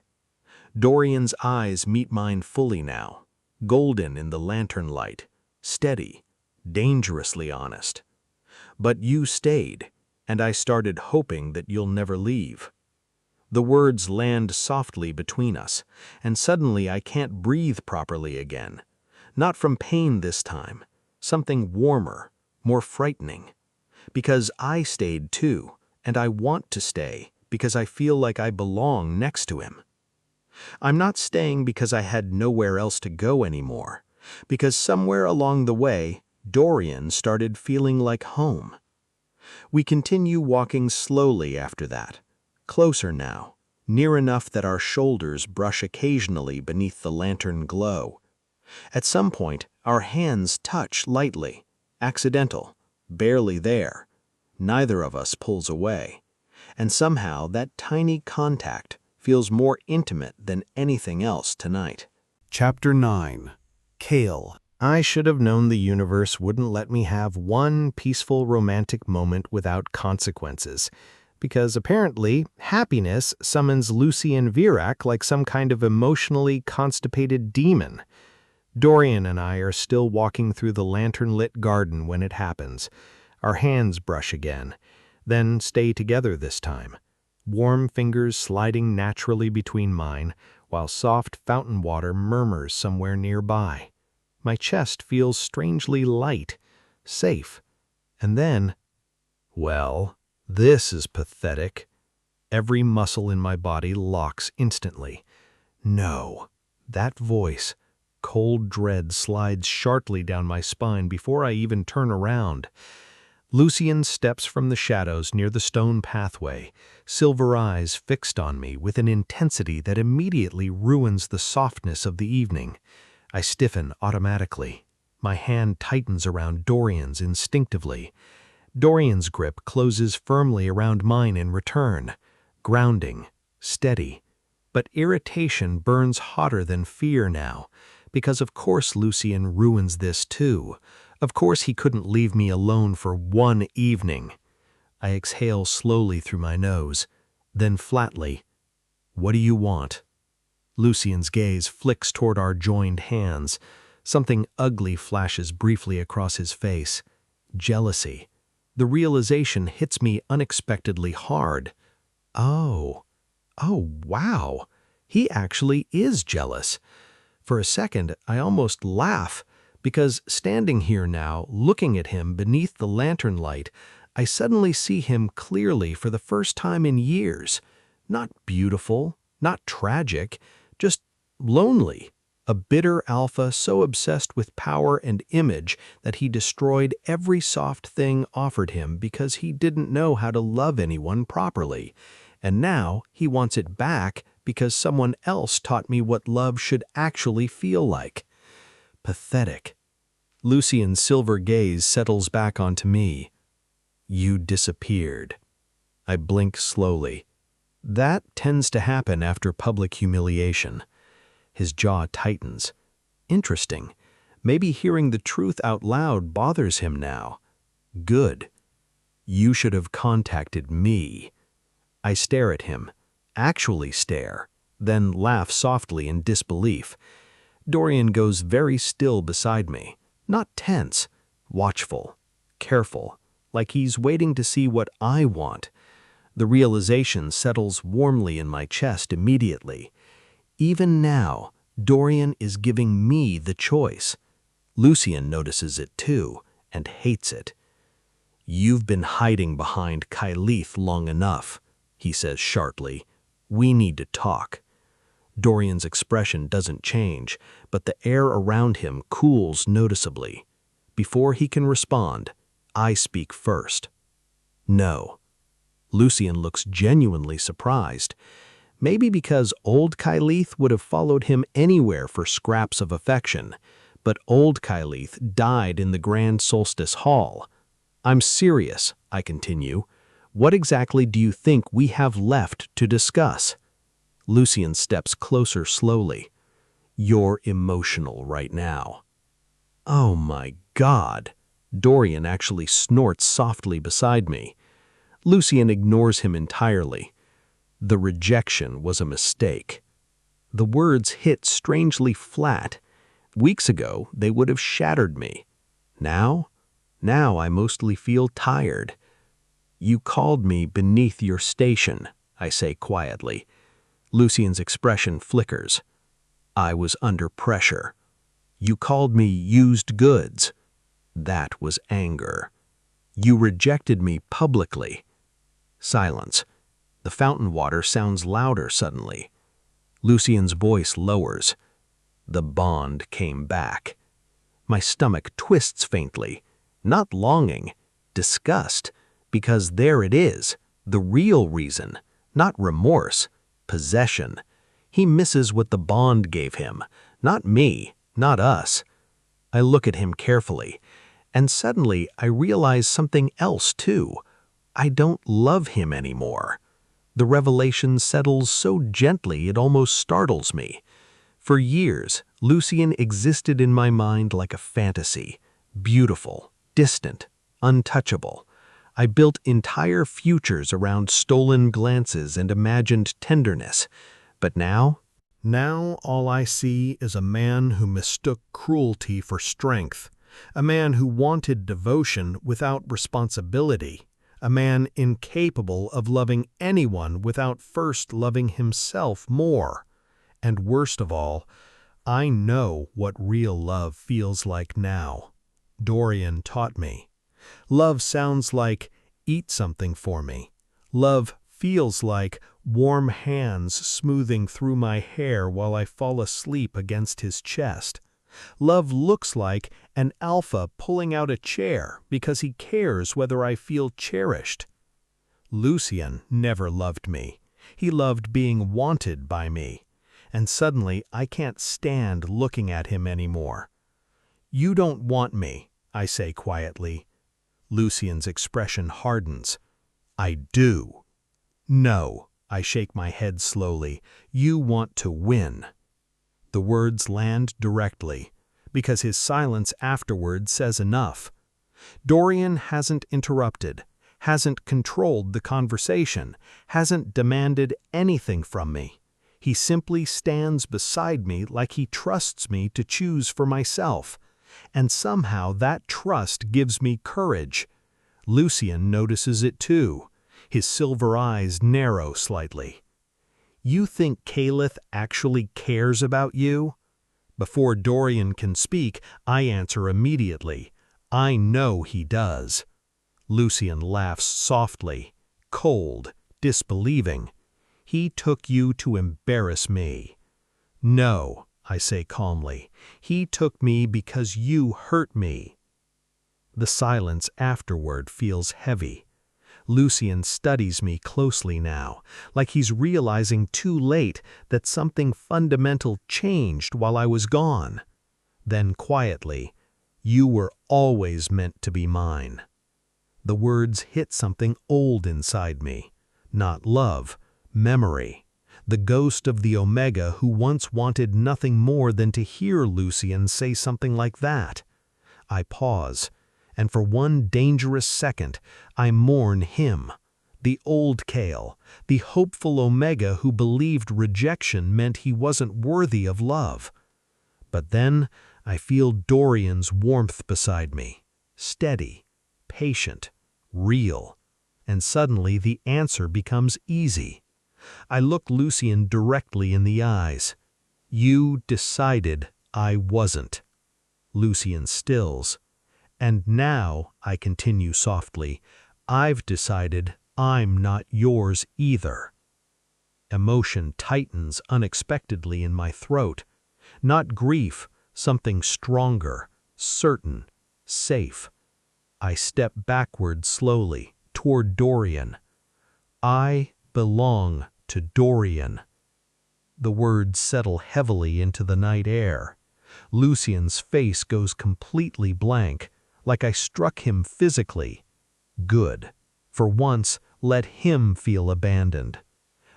Dorian's eyes meet mine fully now, golden in the lantern light, steady, dangerously honest. "But you stayed, and I started hoping that you'll never leave." The words land softly between us, and suddenly I can't breathe properly again. Not from pain this time, something warmer, more frightening. Because I stayed too, and I want to stay, because I feel like I belong next to him. I'm not staying because I had nowhere else to go anymore, because somewhere along the way, Dorian started feeling like home. We continue walking slowly after that, closer now, near enough that our shoulders brush occasionally beneath the lantern glow. At some point, our hands touch lightly, accidental, barely there. Neither of us pulls away, and somehow that tiny contact feels more intimate than anything else tonight. Chapter 9. Kael. I should have known the universe wouldn't let me have one peaceful romantic moment without consequences, because apparently happiness summons Lucian Virak like some kind of emotionally constipated demon. Dorian and I are still walking through the lantern-lit garden when it happens. Our hands brush again, then stay together this time. Warm fingers sliding naturally between mine, while soft fountain water murmurs somewhere nearby. My chest feels strangely light, safe. And then, well, this is pathetic. Every muscle in my body locks instantly. No, that voice, cold dread slides sharply down my spine before I even turn around. Lucian steps from the shadows near the stone pathway, silver eyes fixed on me with an intensity that immediately ruins the softness of the evening. I stiffen automatically. My hand tightens around Dorian's instinctively. Dorian's grip closes firmly around mine in return, grounding, steady. But irritation burns hotter than fear now, because of course Lucian ruins this too. Of course he couldn't leave me alone for one evening. I exhale slowly through my nose, then flatly, "What do you want?" Lucian's gaze flicks toward our joined hands. Something ugly flashes briefly across his face. Jealousy. The realization hits me unexpectedly hard. Oh, wow. He actually is jealous. For a second, I almost laugh, because standing here now, looking at him beneath the lantern light, I suddenly see him clearly for the first time in years. Not beautiful, not tragic, just lonely. A bitter alpha so obsessed with power and image that he destroyed every soft thing offered him because he didn't know how to love anyone properly. And now he wants it back because someone else taught me what love should actually feel like. Pathetic. Lucian's silver gaze settles back onto me. You disappeared. I blink slowly. That tends to happen after public humiliation. His jaw tightens. Interesting. Maybe hearing the truth out loud bothers him now. Good. You should have contacted me. I stare at him, actually stare, then laugh softly in disbelief. Dorian goes very still beside me, not tense, watchful, careful, like he's waiting to see what I want. The realization settles warmly in my chest immediately. Even now, Dorian is giving me the choice. Lucian notices it too, and hates it. You've been hiding behind Kaelith long enough, he says sharply. We need to talk. Dorian's expression doesn't change, but the air around him cools noticeably. Before he can respond, I speak first. No. Lucian looks genuinely surprised. Maybe because old Kaelith would have followed him anywhere for scraps of affection, but old Kaelith died in the Grand Solstice Hall. I'm serious, I continue. What exactly do you think we have left to discuss? Lucian steps closer slowly. You're emotional right now. Oh my God. Dorian actually snorts softly beside me. Lucian ignores him entirely. The rejection was a mistake. The words hit strangely flat. Weeks ago, they would have shattered me. Now I mostly feel tired. You called me beneath your station, I say quietly. Lucian's expression flickers. I was under pressure. You called me used goods. That was anger. You rejected me publicly. Silence. The fountain water sounds louder suddenly. Lucian's voice lowers. The bond came back. My stomach twists faintly. Not longing, disgust, because there it is, the real reason, not remorse, possession. He misses what the bond gave him, not me, not us. I look at him carefully, and suddenly I realize something else too. I don't love him anymore. The revelation settles so gently it almost startles me. For years, Lucian existed in my mind like a fantasy, beautiful, distant, untouchable. I built entire futures around stolen glances and imagined tenderness. But now all I see is a man who mistook cruelty for strength, a man who wanted devotion without responsibility, a man incapable of loving anyone without first loving himself more. And worst of all, I know what real love feels like now. Dorian taught me. Love sounds like, eat something for me. Love feels like warm hands smoothing through my hair while I fall asleep against his chest. Love looks like an alpha pulling out a chair because he cares whether I feel cherished. Lucian never loved me. He loved being wanted by me. And suddenly I can't stand looking at him anymore. You don't want me, I say quietly. Lucian's expression hardens. I do. No, I shake my head slowly. You want to win. The words land directly, because his silence afterward says enough. Dorian hasn't interrupted, hasn't controlled the conversation, hasn't demanded anything from me. He simply stands beside me like he trusts me to choose for myself. And somehow that trust gives me courage. Lucian notices it too. His silver eyes narrow slightly. You think Kaelith actually cares about you? Before Dorian can speak, I answer immediately. I know he does. Lucian laughs softly, cold, disbelieving. He took you to embarrass me. No, I say calmly. He took me because you hurt me. The silence afterward feels heavy. Lucian studies me closely now, like he's realizing too late that something fundamental changed while I was gone. Then quietly, you were always meant to be mine. The words hit something old inside me. Not love, memory. The ghost of the Omega who once wanted nothing more than to hear Lucian say something like that. I pause, and for one dangerous second, I mourn him. The old Kael, the hopeful Omega who believed rejection meant he wasn't worthy of love. But then I feel Dorian's warmth beside me, steady, patient, real, and suddenly the answer becomes easy. I look Lucian directly in the eyes. You decided I wasn't. Lucian stills. And now, I continue softly, I've decided I'm not yours either. Emotion tightens unexpectedly in my throat. Not grief, something stronger, certain, safe. I step backward slowly, toward Dorian. I belong to Dorian. The words settle heavily into the night air. Lucian's face goes completely blank, like I struck him physically. Good. For once, let him feel abandoned.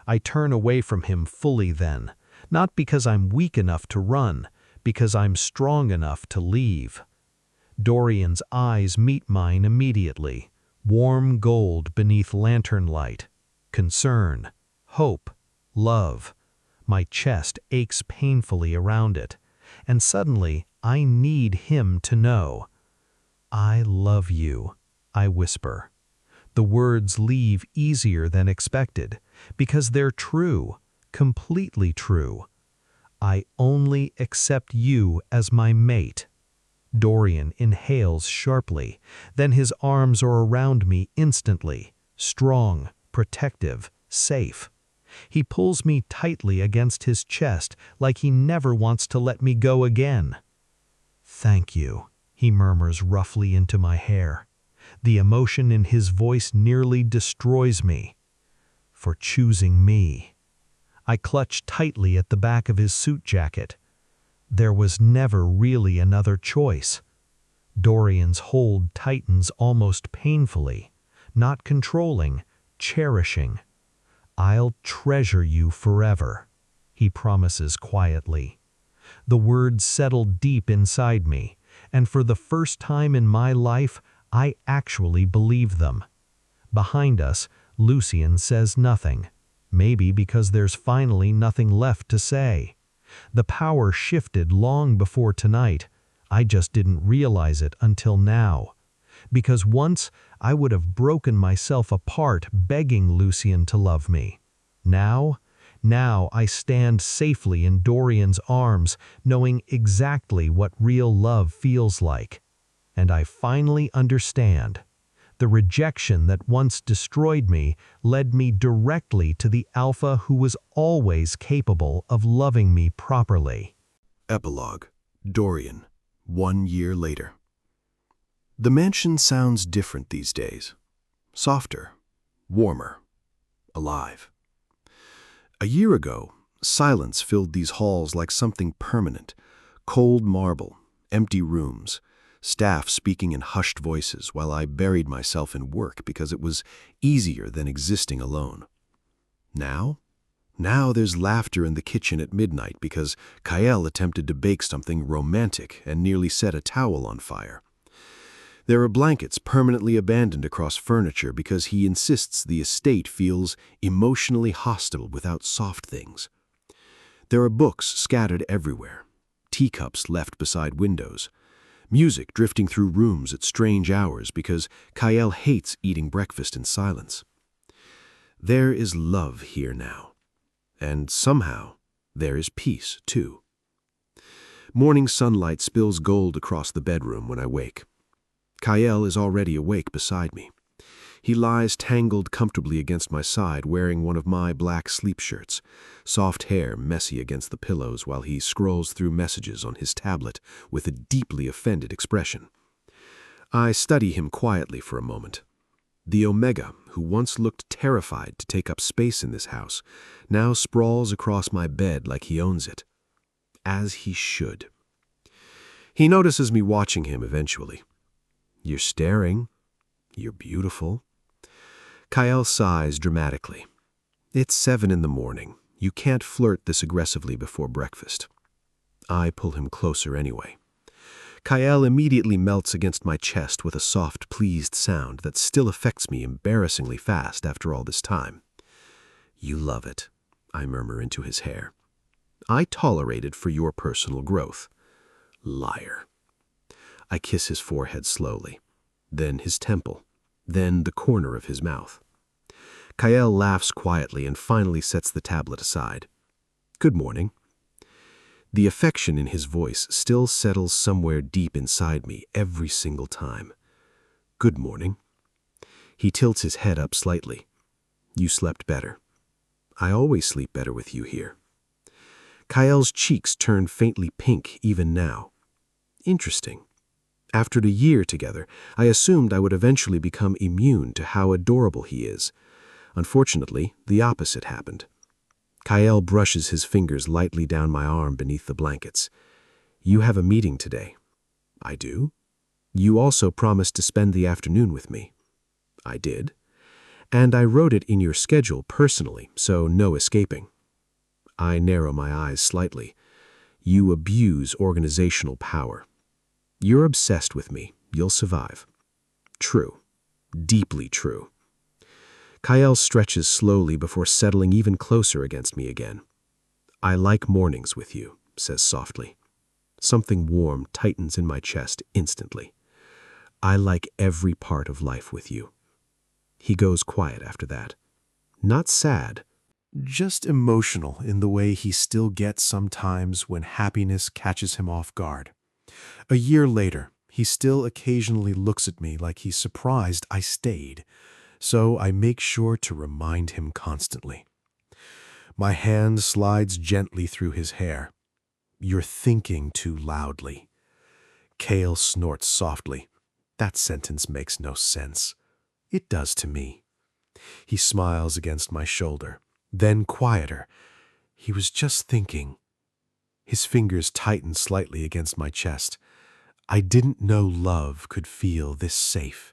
I turn away from him fully then, not because I'm weak enough to run, because I'm strong enough to leave. Dorian's eyes meet mine immediately, warm gold beneath lantern light. Concern, hope, love. My chest aches painfully around it, and suddenly I need him to know. I love you, I whisper. The words leave easier than expected, because they're true, completely true. I only accept you as my mate. Dorian inhales sharply, then his arms are around me instantly, strong, protective, safe. He pulls me tightly against his chest like he never wants to let me go again. "Thank you," he murmurs roughly into my hair. The emotion in his voice nearly destroys me. "For choosing me." I clutch tightly at the back of his suit jacket. There was never really another choice. Dorian's hold tightens almost painfully, not controlling, cherishing. "I'll treasure you forever," he promises quietly. The words settle deep inside me, and for the first time in my life, I actually believe them. Behind us, Lucian says nothing, maybe because there's finally nothing left to say. The power shifted long before tonight. I just didn't realize it until now. Because once I would have broken myself apart begging Lucian to love me. Now I stand safely in Dorian's arms, knowing exactly what real love feels like. And I finally understand. The rejection that once destroyed me led me directly to the alpha who was always capable of loving me properly. Epilogue. Dorian. 1 year later. The mansion sounds different these days. Softer, warmer, alive. A year ago, silence filled these halls like something permanent. Cold marble, empty rooms, staff speaking in hushed voices while I buried myself in work because it was easier than existing alone. Now there's laughter in the kitchen at midnight because Kael attempted to bake something romantic and nearly set a towel on fire. There are blankets permanently abandoned across furniture because he insists the estate feels emotionally hostile without soft things. There are books scattered everywhere, teacups left beside windows, music drifting through rooms at strange hours because Kael hates eating breakfast in silence. There is love here now, and somehow there is peace too. Morning sunlight spills gold across the bedroom when I wake. Kael is already awake beside me. He lies tangled comfortably against my side, wearing one of my black sleep shirts, soft hair messy against the pillows while he scrolls through messages on his tablet with a deeply offended expression. I study him quietly for a moment. The Omega, who once looked terrified to take up space in this house, now sprawls across my bed like he owns it. As he should. He notices me watching him eventually. "You're staring. You're beautiful." Kael sighs dramatically. "It's 7 in the morning. You can't flirt this aggressively before breakfast." I pull him closer anyway. Kael immediately melts against my chest with a soft, pleased sound that still affects me embarrassingly fast after all this time. "You love it," I murmur into his hair. "I tolerate it for your personal growth." Liar. I kiss his forehead slowly, then his temple, then the corner of his mouth. Kael laughs quietly and finally sets the tablet aside. "Good morning." The affection in his voice still settles somewhere deep inside me every single time. "Good morning." He tilts his head up slightly. "You slept better." "I always sleep better with you here." Kael's cheeks turn faintly pink even now. Interesting. After a year together, I assumed I would eventually become immune to how adorable he is. Unfortunately, the opposite happened. Kael brushes his fingers lightly down my arm beneath the blankets. "You have a meeting today." "I do." "You also promised to spend the afternoon with me." "I did." "And I wrote it in your schedule personally, so no escaping." I narrow my eyes slightly. "You abuse organizational power." "You're obsessed with me. You'll survive." "True. Deeply true." Kael stretches slowly before settling even closer against me again. "I like mornings with you," says softly. Something warm tightens in my chest instantly. "I like every part of life with you." He goes quiet after that. Not sad. Just emotional in the way he still gets sometimes when happiness catches him off guard. A year later, he still occasionally looks at me like he's surprised I stayed, so I make sure to remind him constantly. My hand slides gently through his hair. You're thinking too loudly. Kael snorts softly. That sentence makes no sense. It does to me. He smiles against my shoulder, then quieter. He was just thinking. His fingers tighten slightly against my chest. I didn't know love could feel this safe.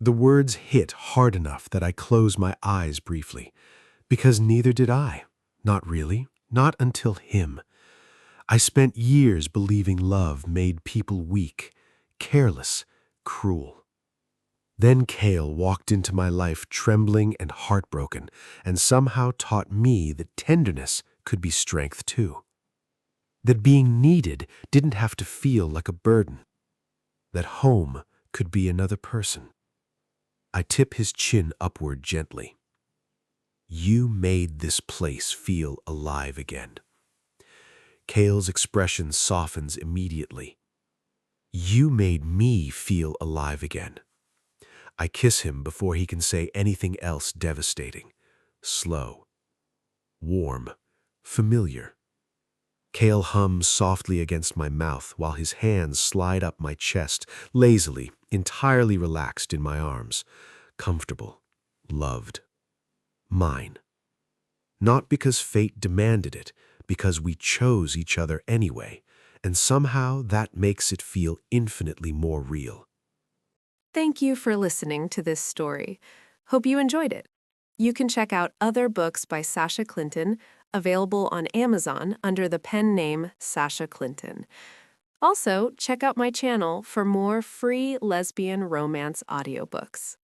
The words hit hard enough that I close my eyes briefly, because neither did I. Not really, not until him. I spent years believing love made people weak, careless, cruel. Then Kael walked into my life trembling and heartbroken, and somehow taught me that tenderness could be strength too. That being needed didn't have to feel like a burden. That home could be another person. I tip his chin upward gently. You made this place feel alive again. Kael's expression softens immediately. You made me feel alive again. I kiss him before he can say anything else devastating. Slow. Warm. Familiar. Kael hums softly against my mouth while his hands slide up my chest, lazily, entirely relaxed in my arms. Comfortable. Loved. Mine. Not because fate demanded it, because we chose each other anyway, and somehow that makes it feel infinitely more real. Thank you for listening to this story. Hope you enjoyed it. You can check out other books by Sasha Clinton, available on Amazon under the pen name Sasha Clinton. Also, check out my channel for more free lesbian romance audiobooks.